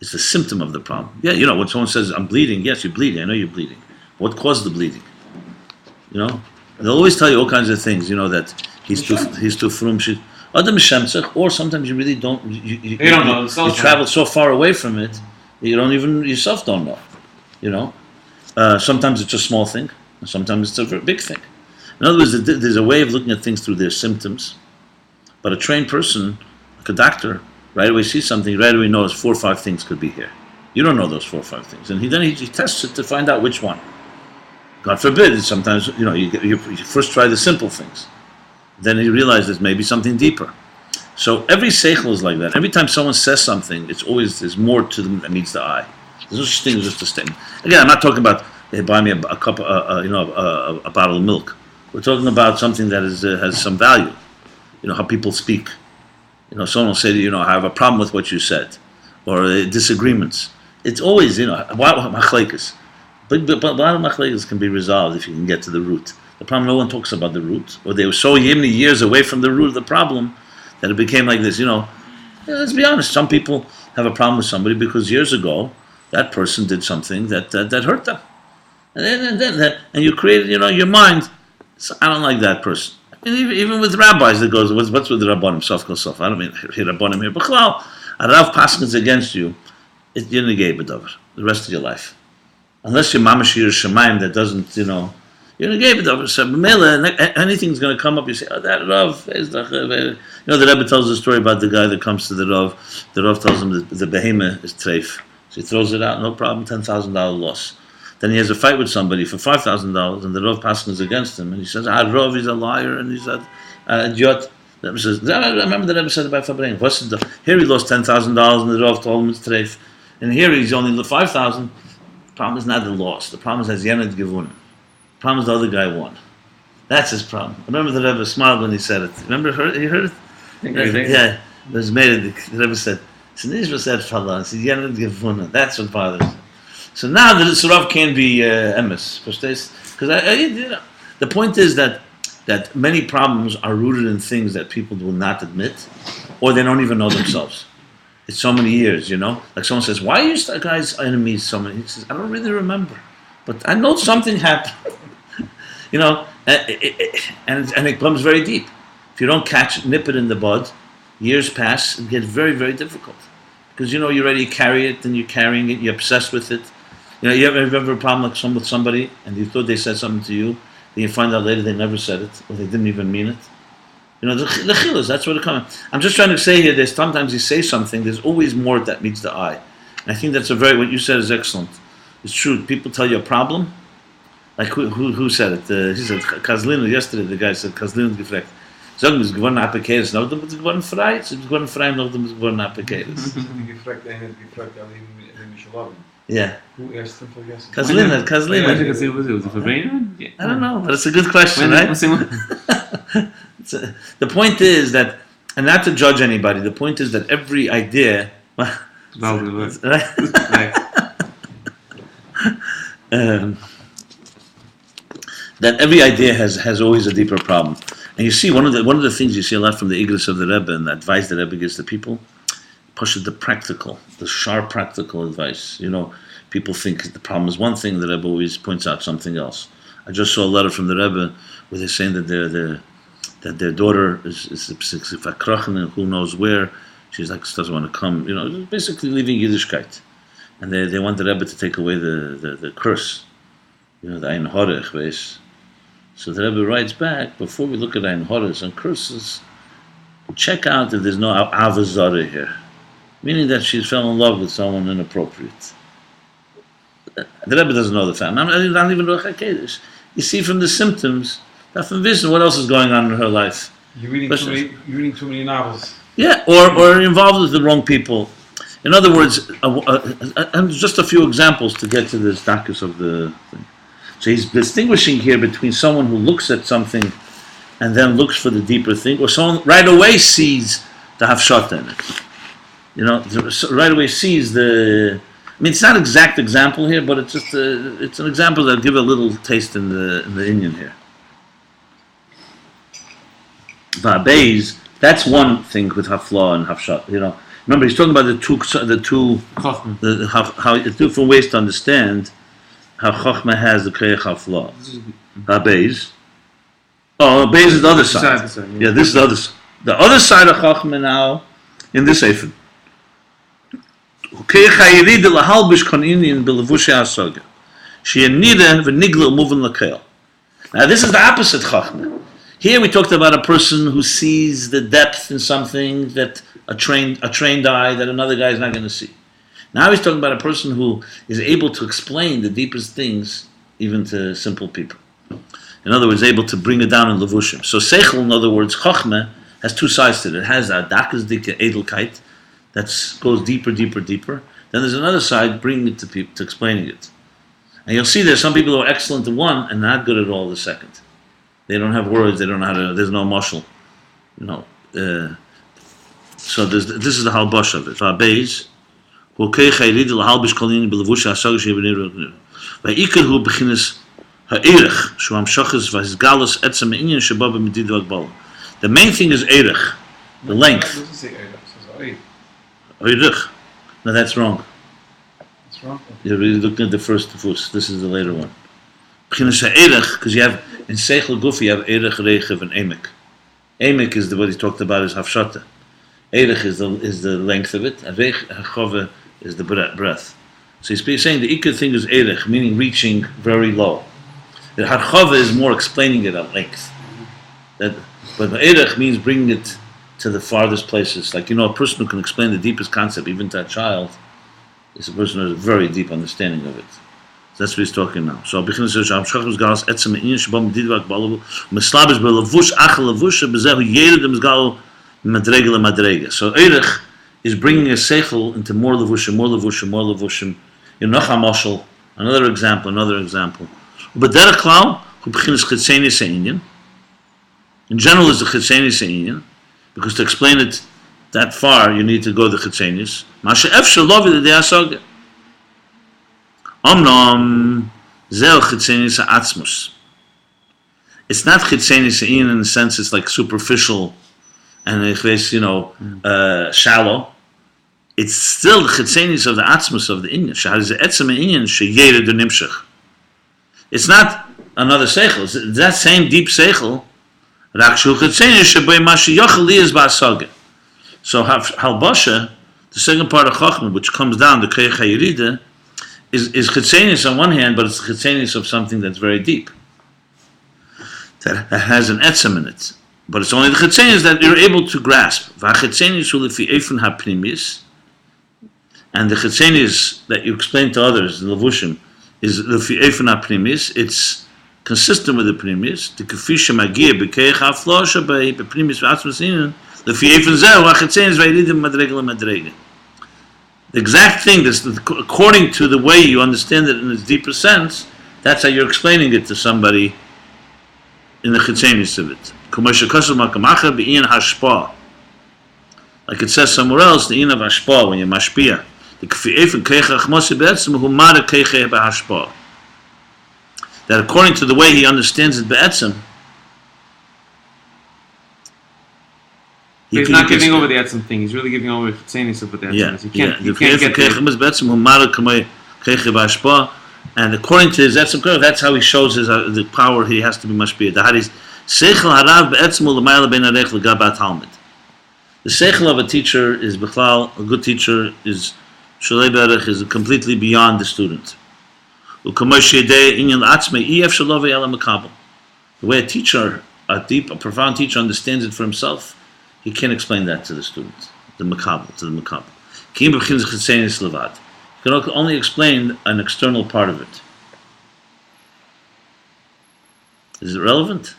S1: It's the symptom of the problem. Yeah, when someone says, I'm bleeding, yes, you're bleeding. I know you're bleeding. What caused the bleeding? They'll always tell you all kinds of things, that he's too frum. Or sometimes you really don't. You don't know. You travel so far away from it, you don't even yourself don't know. Sometimes it's a small thing, and sometimes it's a very big thing. In other words, there's a way of looking at things through their symptoms. But a trained person, like a doctor, right away sees something, right away knows 4 or 5 things could be here. You don't know those 4 or 5 things, and he tests it to find out which one. God forbid, sometimes you first try the simple things, then you realize there's maybe something deeper. So every seichel is like that. Every time someone says something, there's more to them than meets the eye. There's no such thing as just a statement. Again, I'm not talking about they buy me a cup, a bottle of milk. We're talking about something that has some value. How people speak. Someone will say to you, I have a problem with what you said, or disagreements. It's always, machlekes. But a lot of machlekes can be resolved if you can get to the root. The problem, no one talks about the root, or they were so many years away from the root of the problem that it became like this. Let's be honest. Some people have a problem with somebody because years ago that person did something that hurt them, and you created, your mind. So I don't like that person. Even with rabbis, it goes, what's with the rabbanim? Sof. I don't mean here rabbanim here, but a rav paskins against you, you're negay b'davar the rest of your life, unless you're mamash yir shemaim that doesn't, you're negay b'davar. So anything's going to come up. You say, that rav is the. The Rebbe tells the story about the guy that comes to the rav. The rav tells him that the behemoth is treif, so he throws it out, no problem, $10,000 loss. Then he has a fight with somebody for $5,000, and the Rav Paskins against him, and he says, Rav, he's a liar, and he's an idiot. The Rebbe says, I remember the Rebbe said about Fabrein. Here he lost $10,000, and the Rav told him it's treif. And here he's only lost $5,000. The problem is not the loss. The problem is has Yened Gevun. The problem is the other guy won. That's his problem. I remember the Rebbe smiled when he said it. Remember he heard it? Yeah. It was made. The Rebbe said, Sinizra said Fallah. He said, Yened Gevun. That's what bothers him. So now the Rav can be emes, because the point is that many problems are rooted in things that people will not admit, or they don't even know themselves. It's so many years, Like someone says, "Why are you guys enemies?" So many. He says, "I don't really remember, but I know something happened." And it becomes very deep. If you don't nip it in the bud, years pass. It gets very, very difficult because you already carry it, and you're carrying it. You're obsessed with it. You ever a problem like with somebody, and you thought they said something to you, then you find out later they never said it, or they didn't even mean it. The chilas, that's what it comes. I'm just trying to say here, there's sometimes you say something, there's always more that meets the eye. And I think that's what you said is excellent. It's true. People tell you a problem, like who said it? He said, Kazlin, yesterday the guy said, Kazlin gefragt. Sagen wir, es geworden Apikeres, noch dem ist geworden frei, es ist geworden frei, noch dem ist geworden Apikeres.
S2: gefragt,
S1: Yeah.
S2: Who asked him for yes?
S1: Kazlina.
S4: Was it for brain? Yeah.
S1: I don't know, but it's a good question, right? The point is that, and not to judge anybody, the point is that every idea... that every idea has always a deeper problem. And you see, one of the things you see a lot from the Igros of the Rebbe and the advice the Rebbe gives to people, pushes the sharp practical advice. People think the problem is one thing, the Rebbe always points out something else. I just saw a letter from the Rebbe where they're saying that their daughter is who knows where. She's like, she doesn't want to come, basically leaving Yiddishkeit. And they want the Rebbe to take away the curse, the Ayin Beis. So the Rebbe writes back, before we look at Ayin Beis and curses, check out that there's no Avazara here. Meaning that she fell in love with someone inappropriate. The Rebbe doesn't know the family. I don't even know Hakedesh. You see from the symptoms, not from vision, what else is going on in her life.
S2: You're reading too many novels.
S1: Yeah, or involved with the wrong people. In other words, and just a few examples to get to the status of the thing. So he's distinguishing here between someone who looks at something and then looks for the deeper thing, or someone right away sees the hafshata in it. Right away sees the... it's not an exact example here, but it's just it's an example that'll give a little taste in the Indian here. Va'beis, that's one thing with hafla and hafshat. Remember, he's talking about the two different ways to understand how Chochmah has the Kreich hafla. Va'beis. Oh, beis is the other side. Yeah, this is the other side. The other side of Chochmah now in this Eifin. Now this is the opposite Chachma. Here we talked about a person who sees the depth in something that a trained eye that another guy is not going to see. Now he's talking about a person who is able to explain the deepest things even to simple people. In other words, able to bring it down in levushim. So Seichel, in other words, Chachma, has two sides to it. It has a dakas dike edelkeit, that goes deeper. Then there's another side, bringing it to people, to explaining it. And you'll see there's some people who are excellent at one and not good at all the second. They don't have words. They don't know how to. There's no mushal. So this is the halbash of it. Ayin Beis, who keicha yirid lahalbish kolini belevush hasag shebnei va'ikar hu bechinas ha'erich shu hamshachas v'hisgalus etzem inyan sheba b'medid v'agbala. The main thing is erich, the length.
S2: It doesn't say Eirich, it says Ayin.
S1: Erich. No, that's wrong.
S2: It's wrong.
S1: You're really looking at the first tefus. This is the later one. Bechinas ha'erich, because you have in Seichel Gufi you have erich, reichev, and emek. Emek is what he talked about is hafshata. Erich is the length of it, and Chove is the breadth. So he's saying the Ikar thing is Erich, meaning reaching very low. The Harchove is more explaining it at length. But Erich means bringing it to the farthest places. Like, a person who can explain the deepest concept, even to a child, is a person who has a very deep understanding of it. So that's what he's talking now. So, so Erich is bringing a seichel into more levushim. Another example. But derech klal, in general, is the chitzenis inyan, because to explain it that far, you need to go to the chitzenis. Mashe efshel lovi the asaga. Omnom zel chitzenis ha'atzmus. It's not chitzenis inyan in the sense it's like superficial and shallow. It's still the chitzenis of the atzmus of the inyan. Shahar ze etzem inyan sheyere du nimshach. It's not another seichel. It's that same deep seichel. Rak shu chitzenis shebei mashi yochel li is ba'asaga. So halbasha, the second part of chachma, which comes down to keicha yirida, is chitzenis on one hand, but it's the chitzenis of something that's very deep, that has an etzem in it. But it's only the chitzenis that you're able to grasp. V'achitzenis hu lefi eifun ha'pnimis, and the chitzenis that you explain to others, the levushim, is lefi eifun ha'pnimis. It's consistent with the pnimis. The kefi shemagia b'keich ha'flo shabei b'pnimis v'atzmas inan lefi eifun zeh v'achitzenis v'yiridim madrega l'madrega. The exact thing, according to the way you understand it in its deeper sense, that's how you're explaining it to somebody in the chitzenis of it. Like it says somewhere else, the in of hashpa, when you mashpia, that according to the way he understands it be'etzem,
S4: he's not giving over the etzem thing. He's really giving over the chitzenis of the etzem. You can't get
S1: there. And according to his etzem, that's how he shows his the power he has to be mashpia. The seichel of a teacher is bichlal, a good teacher is shalei berech, is completely beyond the student. The way a teacher, a profound teacher understands it for himself, he can't explain that to the student, to the makabel. He can only explain an external part of it. Is it relevant?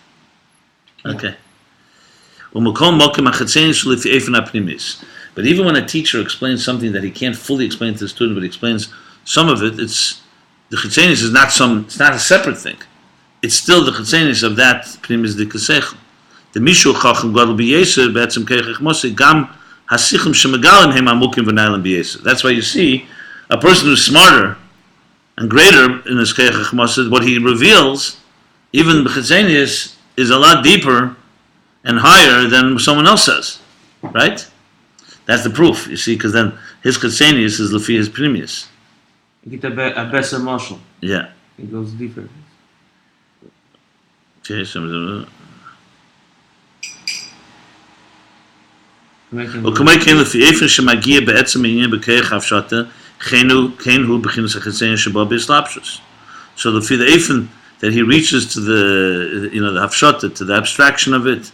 S1: Okay. But even when a teacher explains something that he can't fully explain to the student, but he explains some of it, it's the chitzenis is not it's not a separate thing. It's still the chitzenis of that pnimis dikasechel. The mishu chacham gadol b'yeser be'etzem keichach mosei gam hasichim shemegalim hem amukim v'nailim b'yeser. That's why you see a person who's smarter and greater in his keichach mosei, what he reveals, even the chitzenis, is a lot deeper and higher than someone else says, right? That's the proof, you see, because then his chitzenis is lefi his pnimius.
S4: You get a better marshal.
S1: Yeah.
S4: It goes deeper.
S1: Okay, so so the eifin that he reaches to the the hafshata, to the abstraction of it,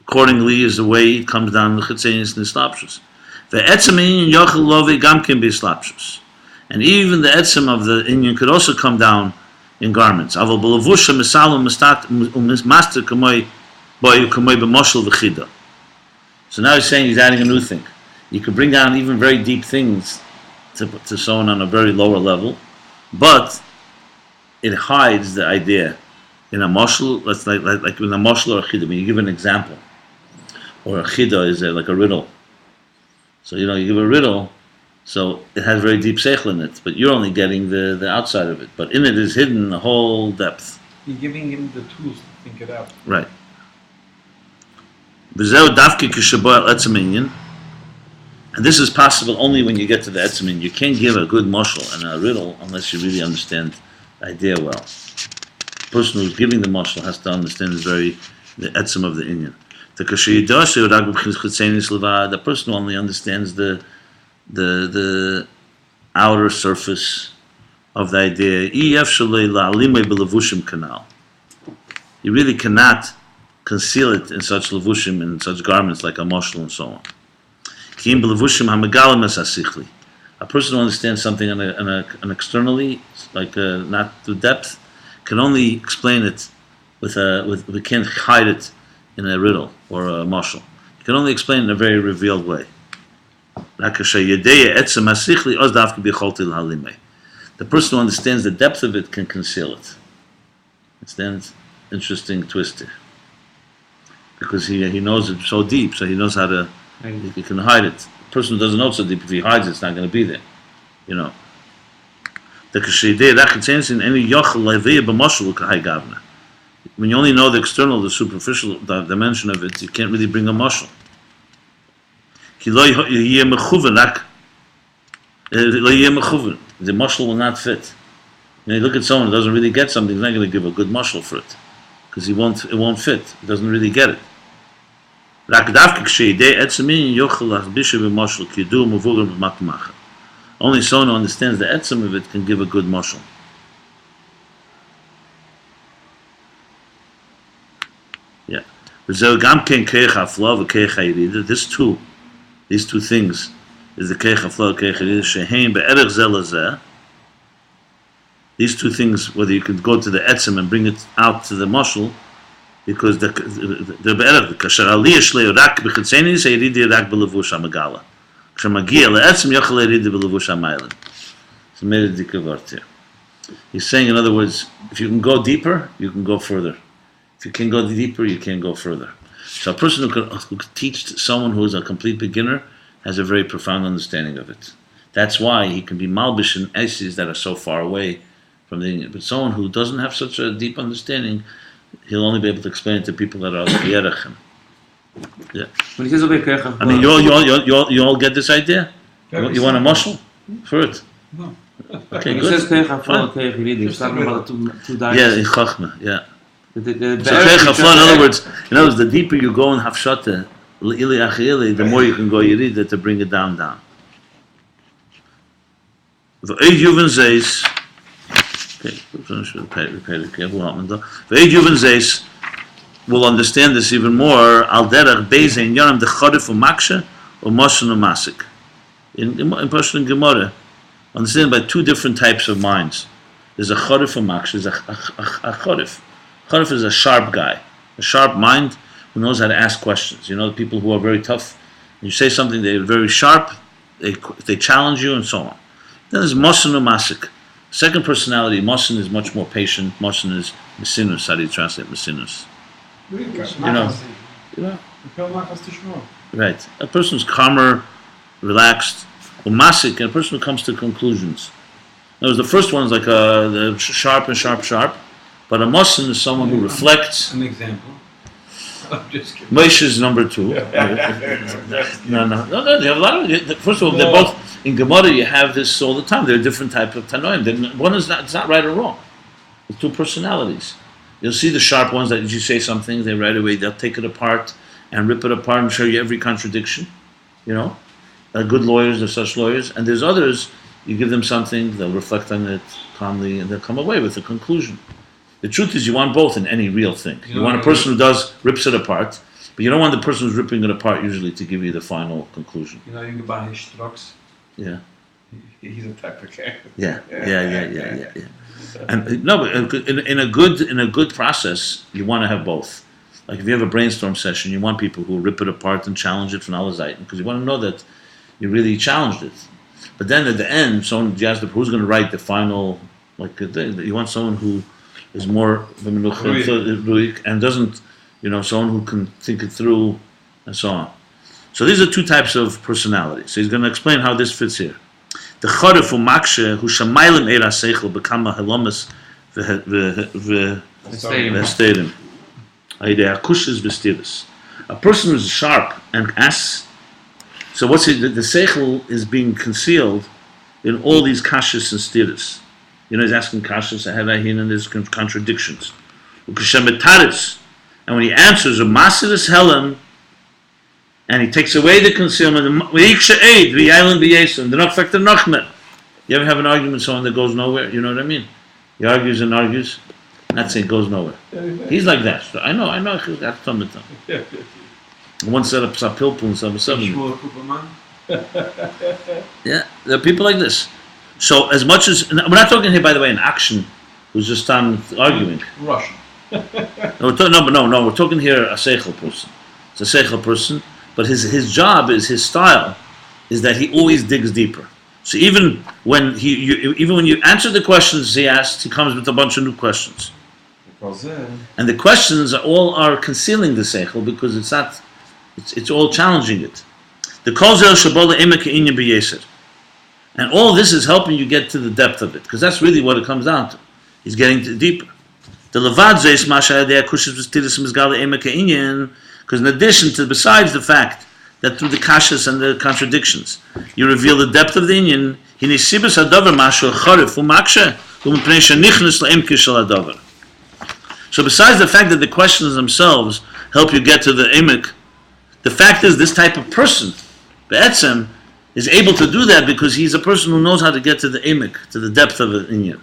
S1: accordingly is the way it comes down the chitzenis and the slapshus. And even the etzem of the inyan could also come down in garments. So now he's saying he's adding a new thing. You could bring down even very deep things to someone on a very lower level, but it hides the idea. In a mashal, that's like in a mashal or a chida, when you give an example, or a chida is like a riddle. So you give a riddle, so it has very deep seichel in it, but you're only getting the outside of it. But in it is hidden a whole depth.
S2: You're giving him the tools to think it out.
S1: Right. V'zeu dafki k'shabo el etzem inyan. And this is possible only when you get to the etzem inyan. You can't give a good mashal and a riddle unless you really understand the idea well. The person who's giving the mashal has to understand the etzem of the inyan. The person who only understands the outer surface of the idea. You really cannot conceal it in such levushim, in such garments like a mashal and so on. A person who understands something an externally, like not to depth, can only explain it we can't hide it in a riddle or a mashal. You can only explain it in a very revealed way. The person who understands the depth of it can conceal it. Understand? Interesting twist here. Because he knows it so deep, so he knows how to, he can hide it. The person who doesn't know it so deep, if he hides it, it's not going to be there. When you only know the external, the superficial dimension of it, you can't really bring a mashal. The mashal will not fit. When you look at someone who doesn't really get something, he's not going to give a good mashal for it, because it won't fit. He doesn't really get it. Only someone who understands the etzem of it can give a good mashal. Yeah. These two things is the keich hafla, keich yirida, shehein be'erech zeh lazeh. These two things, whether you could go to the etzem and bring it out to the mashal, because the be'erech, kasher aliyah shlei rak b'chitzeni, se yiridi rak b'levush ha'megala. Kasher magia le'etzem yochel yiridi b'levush ha'maylim. It's a made dikavart here. He's saying, in other words, if you can go deeper, you can go further. If you can go deeper, you can go further. So a person who could teach someone who is a complete beginner has a very profound understanding of it. That's why he can be malbish in essays that are so far away from the Indian. But someone who doesn't have such a deep understanding, he'll only be able to explain it to people that are yerachim. Yeah.
S4: When he says
S1: I mean, you all get this idea? You want a mashal for it?
S2: No.
S1: Okay,
S4: when
S1: good.
S4: he says keich hafla, keich yirida, he's talking about the two
S1: Yeah,
S4: dimensions.
S1: in chachma, yeah.
S4: So
S1: keich hafla, in other words, the deeper you go in hafshata, the more you can go yirida to bring it down. The Ayin Beis, Beis will understand this even more. Al derech beis ein yanam de chodif u'maksha or moshen u'masik. In Pashto and Gemara, understand by two different types of minds. There's a chodif u'maksha. There's a chodif. Chodif is a sharp guy, a sharp mind who knows how to ask questions. The people who are very tough. You say something, they're very sharp. They challenge you and so on. Then there's moshen u'masik. Second personality, moshen is much more patient. Moshen is mesinus. How do you translate mesinus? Right. A person who's calmer, relaxed, umasik, and a person who comes to conclusions. In other words, the first one is like the sharp, but a moshen is someone who reflects.
S2: An example. I'm just kidding.
S1: Moshe is number two. No. You have a lot of. First of all, they're both in Gemara. You have this all the time. There are different types of tanoim. One is not. It's not right or wrong. It's two personalities. You'll see the sharp ones that you say something, they right away they'll take it apart and rip it apart and show you every contradiction. Good lawyers, there's such lawyers, and there's others. You give them something, they'll reflect on it calmly, and they'll come away with a conclusion. The truth is, you want both in any real thing. You want a person who rips it apart, but you don't want the person who's ripping it apart usually to give you the final conclusion.
S2: You can buy his trucks.
S1: Yeah.
S2: He's a type of character.
S1: Yeah. And no, but in a good process, you want to have both. Like if you have a brainstorm session, you want people who rip it apart and challenge it from all sides, because you want to know that you really challenged it. But then at the end, you ask who's going to write the final Like you want someone who is more ruhig and doesn't, someone who can think it through and so on. So these are two types of personality. So he's going to explain how this fits here. The Chorif u'Makshe who shamaylim eir ha'seichel bekama halomas v'esterim. Aidei hakushas v'stiris. A person who's sharp and asks. So what's it? The seichel is being concealed in all these kashas and stiris. He's asking kashas ahead and there's contradictions. And when he answers a masiris helam, and he takes away the concealment, you ever have an argument with someone that goes nowhere? You know what I mean? He argues and argues, and that's it, goes nowhere. He's like that. So I know, that's something. One set up Sapilpul and some. Yeah, there are people like this. So as much as we're not talking here, by the way, an action who's just arguing.
S2: Russian.
S1: No, we're talking here a seichel person. It's a seichel person, but his job his style is that he always digs deeper. So even when you answer the questions he asks, he comes with a bunch of new questions. And the questions are concealing the seichel because it's not. It's all challenging it. The kozel shabola emeke inyan b'yeser, and all this is helping you get to the depth of it, because that's really what it comes down to. He's getting deeper. The levad zeis masha adei kushas v'stiris mizgala emeke inyan, because in addition to besides the fact that through the kashas and the contradictions you reveal the depth of the inyan, hine sibas hadavar mashu chorif u'makshe u'mpnei shenichnas la'emke shel hadavar. So besides the fact that the questions themselves help you get to the emek, the fact is, this type of person, Be'etzem, is able to do that because he's a person who knows how to get to the emek, to the depth of an inyan.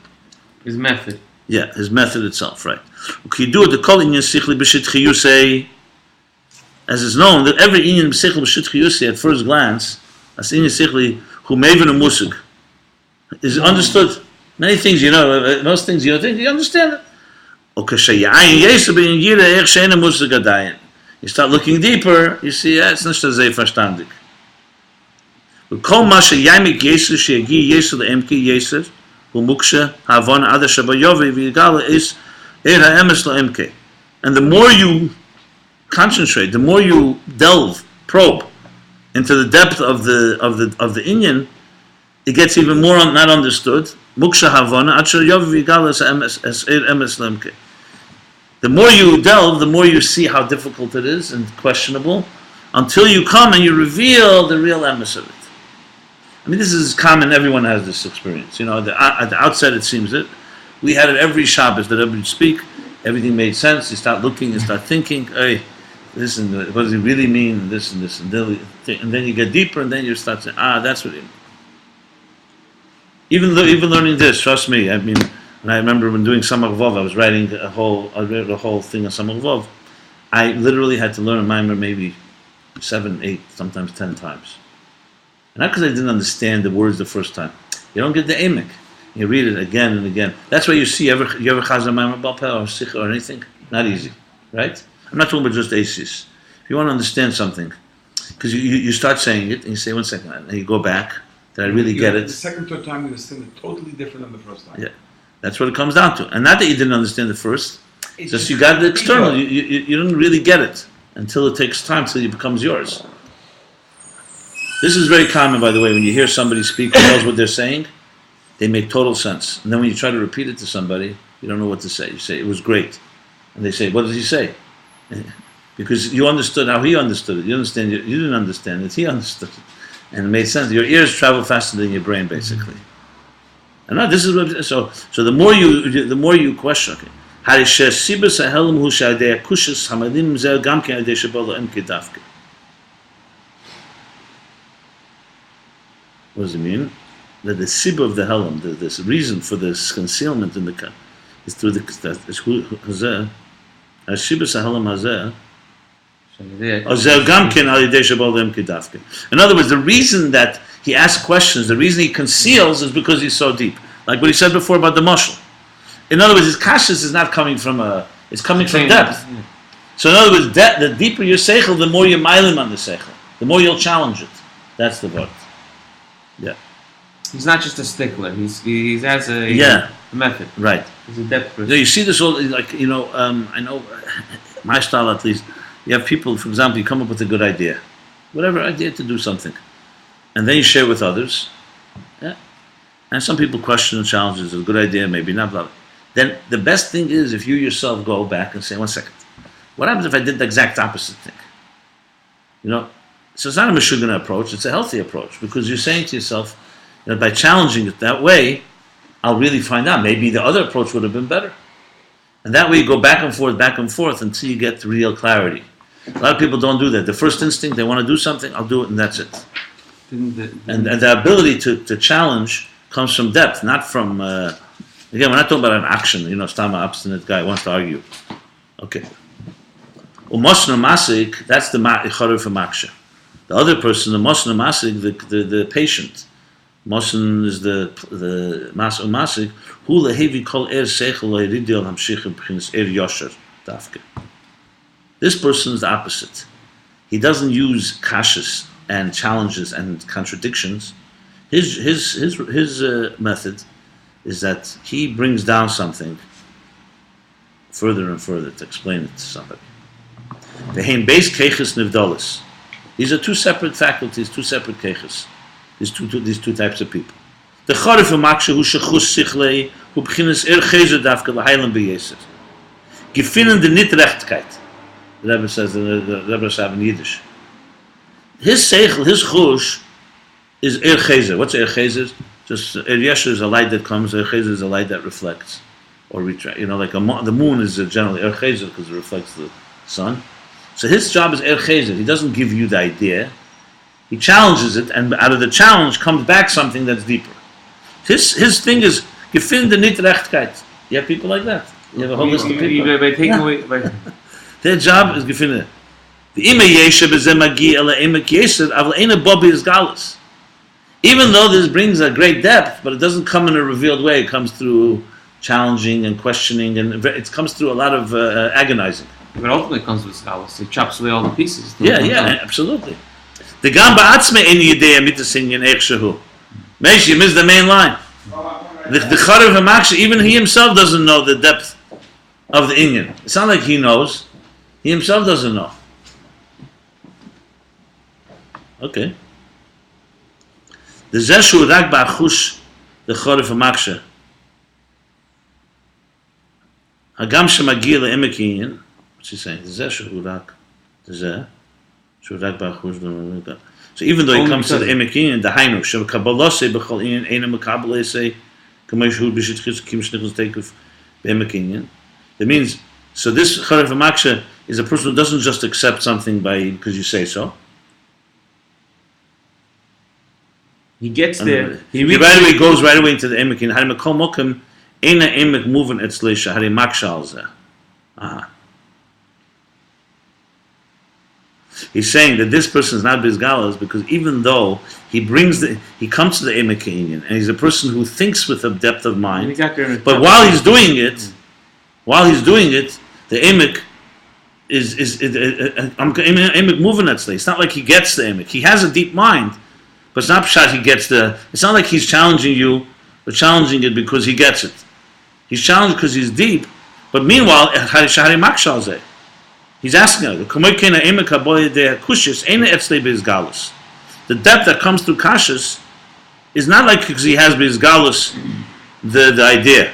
S4: His method.
S1: Yeah, his method itself, right. The kol inyan sichli b'shit chiyusei, as is known, that every inyan sichli b'shit chiyusei, at first glance, as inyan sichli, hu meven musig, is understood. Many things, most things, you understand it. You start looking deeper, you see, it's not so verstandig. But kol ma sheyamik yeser sheyagi yeser leemki yeser u'muksha havana ada shabayovi v'yigala is ha'emes leemke. And the more you concentrate, the more you probe into the depth of the inyan, it gets even more not understood. Muksha havana ad shabayovi v'yigala es emes leemke. The more you delve, the more you see how difficult it is and questionable, until you come and you reveal the real emes of it. I mean, this is common. Everyone has this experience. At the outset, it seems that we had it every Shabbos that everybody speak. Everything made sense. You start looking, you start thinking, hey, listen, what does he really mean? This and this, and then you get deeper, and then you start saying, that's what he means. Even learning this, trust me. I mean. And I remember when doing Samach Vov, I read a whole thing on Samach Vov. I literally had to learn a mimer maybe 7, 8, sometimes 10 times. And not because I didn't understand the words the first time. You don't get the emek. You read it again and again. That's why you see, you ever chaz a mimer balpeh or sikha or anything? Not easy, right? I'm not talking about just asis. If you want to understand something, because you start saying it, and you say, 1 second, and you go back, did I really get it?
S2: The second, third time you understand it totally different than the first time.
S1: Yeah. That's what it comes down to. And not that you didn't understand it first, it's just you got the external. You didn't really get it until it takes time, till it becomes yours. This is very common, by the way, when you hear somebody speak who knows what they're saying, they make total sense. And then when you try to repeat it to somebody, you don't know what to say. You say, it was great. And they say, what does he say? Because you understood how he understood it. You didn't understand it, he understood it. And it made sense. Your ears travel faster than your brain, basically. And now this is what, so the more you question, okay. What does it mean? That the sibba of the helam, this reason for this concealment in the is through the hazeh. Shibas helam hazeh. In other words, the reason that he asks questions, the reason he conceals is because he's so deep. Like what he said before about the mashal. In other words, his kashas is not coming from it's coming from depth. Yeah. So in other words, the deeper your seichel, the more you milim on the seichel, the more you'll challenge it. That's the word. Yeah.
S4: He's not just a stickler. He has a method.
S1: Right.
S4: He's a depth person.
S1: So you see this all, like, I know, my style at least, you have people, for example, you come up with a good idea, whatever idea to do something, and then you share with others, and some people question and challenge, is it a good idea, maybe not, blah, blah. Then the best thing is if you yourself go back and say, 1 second, what happens if I did the exact opposite thing? So it's not a Meshuggah approach, it's a healthy approach, because you're saying to yourself, by challenging it that way, I'll really find out. Maybe the other approach would have been better. And that way you go back and forth until you get real clarity. A lot of people don't do that. The first instinct, they want to do something, I'll do it, and that's it. And the ability to challenge comes from depth, not from, again, we're not talking about an action, Stama, obstinate guy, wants to argue. Okay. Umosna Masik, that's the Icharu for Maksha. The other person, the Mosna Masik, the patient. Mosn is the Mas Masik, who lehevi kol seichel leiridial hamshichim b'chinas yosher dafke. This person is the opposite. He doesn't use kashas and challenges and contradictions. His method is that he brings down something further and further to explain it to somebody. The Ayin Beis keches nivdalis. These are two separate faculties, two separate keches. These two types of people. The Charif Maksha who shechus sichlei who b'chinas chezer dafke l'heilen beyeser. Gefinnen de Nitrechtigkeit. The Rebbe says, the Rebbe says in Yiddish. His seichel, his chush, is chezer. What's chezer? Just yesher is a light that comes. Chezer is a light that reflects or retracts. Like the moon is generally chezer because it reflects the sun. So his job is chezer. He doesn't give you the idea. He challenges it, and out of the challenge comes back something that's deeper. His thing is gefin de Nitrechtigkeit. You have people like that. You have a whole list of people.
S4: By taking away.
S1: Their job is gefin. The ima yeshe bezemagi ela ima yeser avla ena bobi is galus. Even though this brings a great depth, but it doesn't come in a revealed way. It comes through challenging and questioning, and it comes through a lot of agonizing.
S4: But ultimately, it comes with scholars. It chops away all the pieces.
S1: Yeah, absolutely. The gamba atzme in yidei mitasinyan echshahu. Meish, you missed the main line. The Charav Hamaksha, even he himself doesn't know the depth of the inyan. It's not like he knows. He himself doesn't know. Okay. The Zeshu Rak Ba'achush, the Charav Hamaksha. Hagam Shemagir le'emek inyan. What's he saying? The Zeshu Rak. The Zeh. So even though he comes to the emekin, the hainu shel kabbalose b'chol inyan ena mekabbalese kameshu b'shitchis kim shnichus teikuf b'emekin. That means, so this Charav Maksha is a person who doesn't just accept something because you say so.
S4: He gets there.
S1: He goes right away into the emekin. Hari mekol mokem ena emek moving etzleisha hari maksha alzeh. He's saying that this person is not Bizgalas because even though he comes to the Emek Inyan and he's a person who thinks with a depth of mind, but while he's doing it, the Emek is Emek moving that It's not like he gets the Emek. He has a deep mind, but it's not pshat he gets it's not like he's challenging you, but challenging it because he gets it. He's challenged because he's deep, but meanwhile, he's asking her, the depth that comes through kashas is not like because he has bizgalus the idea.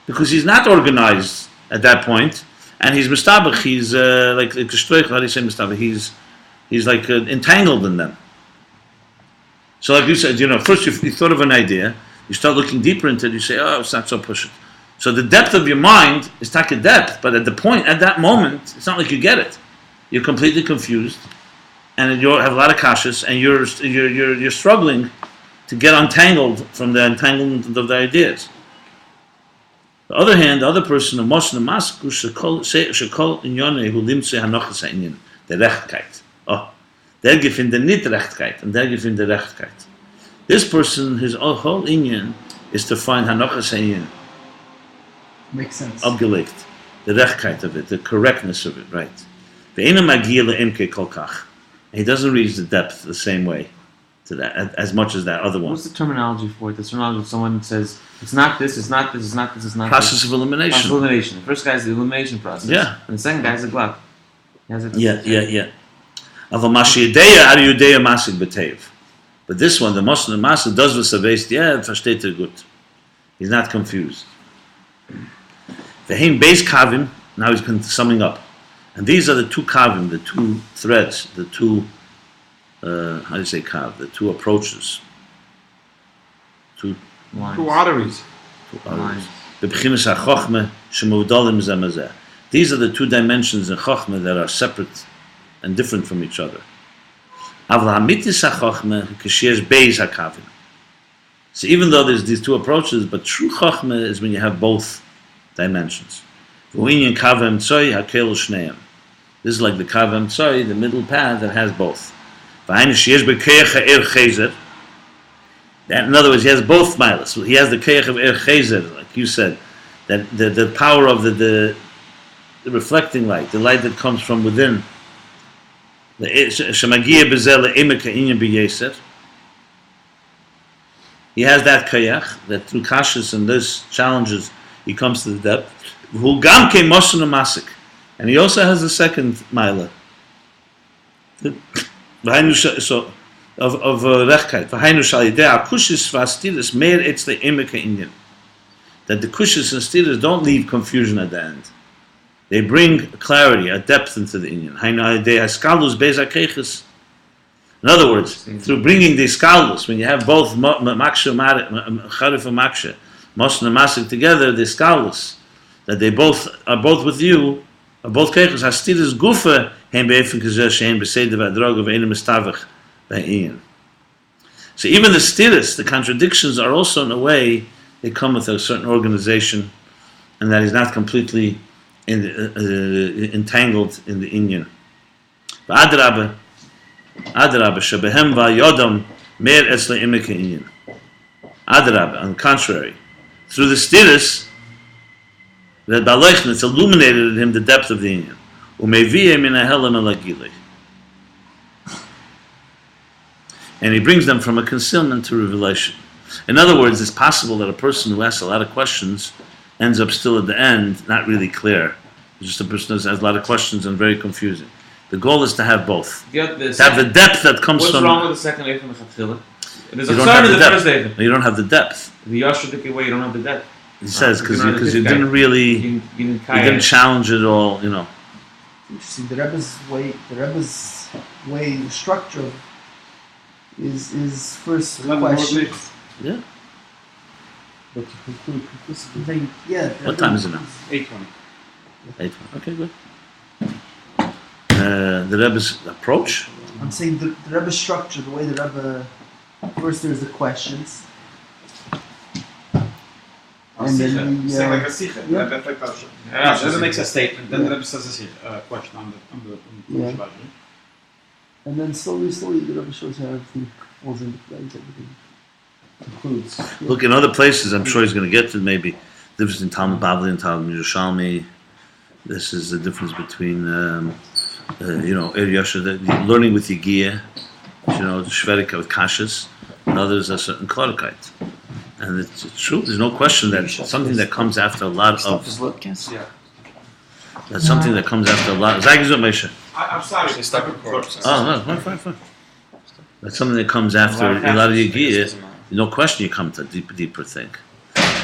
S1: Because he's not organized at that point, and he's mistabach, he's like how do you say mistabach? He's like entangled in them. So like you said, first you thought of an idea, you start looking deeper into it, you say, oh, it's not so pushing. So the depth of your mind is taka depth, but at that moment, it's not like you get it. You're completely confused, and you have a lot of kashas, and you're struggling to get untangled from the entanglement of the ideas. On the other hand, the other person, the Moshe Masku shekol inyone who limtze hanochas inyan, the rechtkeit. Oh, der gefin the Nitrechtigkeit, and der gefin the rechtkeit. This person, his whole inyan is to find hanochas inyan.
S2: Makes sense.
S1: Abgelegt, the rechtkeit of it, the correctness of it, right? Ve'ena magia le'emke kolkach. He doesn't reach the depth the same way. to that as much as that other one.
S4: What's the terminology for it? The terminology of someone says it's not this, it's not this, it's not this, it's not
S1: Process
S4: this.
S1: of elimination.
S4: Process of elimination. The first guy's the elimination process.
S1: Yeah.
S4: And the second guy's the glap.
S1: Yeah. Aber Mashiach Ariyudeya Masik B'Teiv. But this one, the Muslim Masik does was based. Yeah, versteht gut. He's not confused. Ayin Beis kavim. Now he's summing up, and these are the two kavim, the two threads, the two how do you say kav? The two approaches. Two
S2: arteries.
S1: B'Bchinas HaChochmah Shemuvdalim Zeh Mezeh. These are the two dimensions in Chochmah that are separate and different from each other. Aval Hamitis HaChochmah K'sheyesh Beis HaKavim. So even though there's these two approaches, but true Chochmah is when you have both dimensions. V'uinyan Kavim Tzoi HaKel Shneim. This is like the Kavim Tzoi, the middle path that has both. V'hainu Sheyesh B'Keich HaEr Chezer. In other words, he has both milas. He has the Keich of Er Chezer, like you said, that the power of the reflecting light, the light that comes from within. The Shemagia Bezel Emeka Inyan B'Yeser. He has that Kayach, that through Kashas and this challenges, he comes to the depth. Who Gam Ke Mosun Masik. And he also has a second Maila. Of Rechkeit. V'hainu shal yidei akushis v'astiris meir etzle emeka inyan. That the kushis and stiras don't leave confusion at the end. They bring clarity, a depth into the inyan. Hainu yidei haskalus beis hakeches. In other words, through bringing the skalus, when you have both maksha charif and maksha, mosna masik together, the skalus, that they both are both with you, are both keches. Hastiris gufa hem be'efen kazeh shehem b'seidav adrog of einem mistavach ba'in. So even the stiris, the contradictions, are also in a way they come with a certain organization, and that is not completely entangled in the inyan. Adrabah, shebehem va'yodam mer esle imeke inyan. Adrabah, on the contrary, through the stiris, that Balechn illuminated in him the depth of the inyan. Umeviyeh min hahelam elagilei. And he brings them from a concealment to revelation. In other words, it's possible that a person who asks a lot of questions ends up still at the end not really clear. It's just a person who has a lot of questions and very confusing. The goal is to have both. To have the depth that comes
S4: what's
S1: from...
S4: What's wrong with the second day from the Chatchila? There's
S1: You
S4: a
S1: don't
S4: concern
S1: have
S4: in
S1: the
S4: the first day.
S1: depth. No, you don't have the depth.
S4: The Yashar took away, you don't have the depth.
S1: He says, because you
S4: guy.
S1: didn't really...
S4: You
S1: You didn't challenge it all, you know.
S5: Interesting. The Rebbe's way, the structure is first question.
S1: Yeah.
S5: But to conclude conclusively, yeah.
S1: What time is it now?
S2: 8:20.
S1: 8. Okay, good. The Rebbe's approach?
S5: I'm saying the Rebbe's structure, the way the Rebbe, first there's the questions. And then the,
S2: Saying like a sikha.
S5: yeah.
S2: That's like that.
S4: Yeah,
S2: Rebbe makes a statement, then the Rebbe says a sikha, question on the
S5: Yeah. And then slowly the Rebbe shows how everything falls into place, everything concludes. Yeah.
S1: Look, in other places, I'm sure he's going to get to maybe the difference in Talmud Bavli and Talmud Yerushalmi. This is the difference between, Er Yasher, learning with Yigiyah, the Shvedika with Kashas, and others a certain Klarkite. And it's true, there's no question that something that comes after a lot of...
S2: Yeah.
S1: That's something that comes after a lot of... Zagizot Mesha.
S2: I'm sorry.
S1: Oh, no, fine. That's something that comes after a lot of Yigiyah. No question you come to a deeper thing.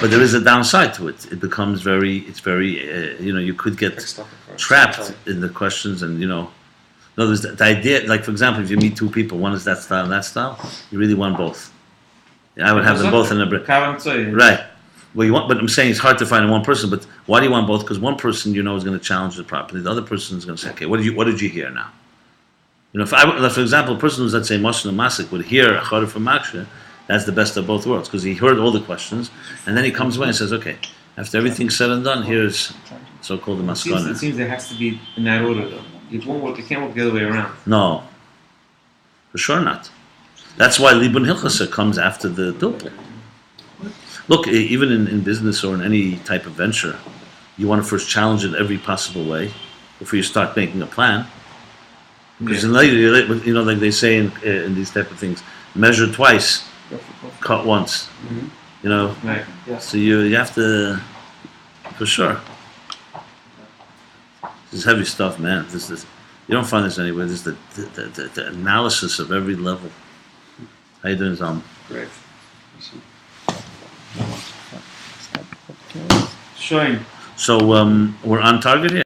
S1: But there is a downside to it. It becomes you could get trapped in the questions and, in other words, the idea, like for example, if you meet two people, one is that style and that style, you really want both. I would have them both in a break. Right. Well, but I'm saying it's hard to find in one person, but why do you want both? Because one person, is going to challenge it properly. The other person is going to say, okay, what did you hear now? For example, a person who's, let's say, Moshe and Masik would hear Achara from Maksha, that's the best of both worlds, because he heard all the questions, and then he comes away and says, okay, after everything's said and done, here's so-called the Maskana.
S4: It seems there has to be in that order, though. It won't work. It can't work the other way around.
S1: No, for sure not. That's why Libun Hilchasa comes after the Dilpul. Look, even in business or in any type of venture, you want to first challenge it every possible way before you start making a plan. Because later, like they say in these type of things, measure twice,
S5: Go for coffee.
S1: cut once.
S2: Mhm.
S1: You know,
S4: Right.
S5: Yes.
S1: so you have to, for sure. This is heavy stuff, man. This is you don't find this anywhere. This is the analysis of every level. How you doing, Zalman?
S5: Great.
S4: Showing.
S1: So we're on target here.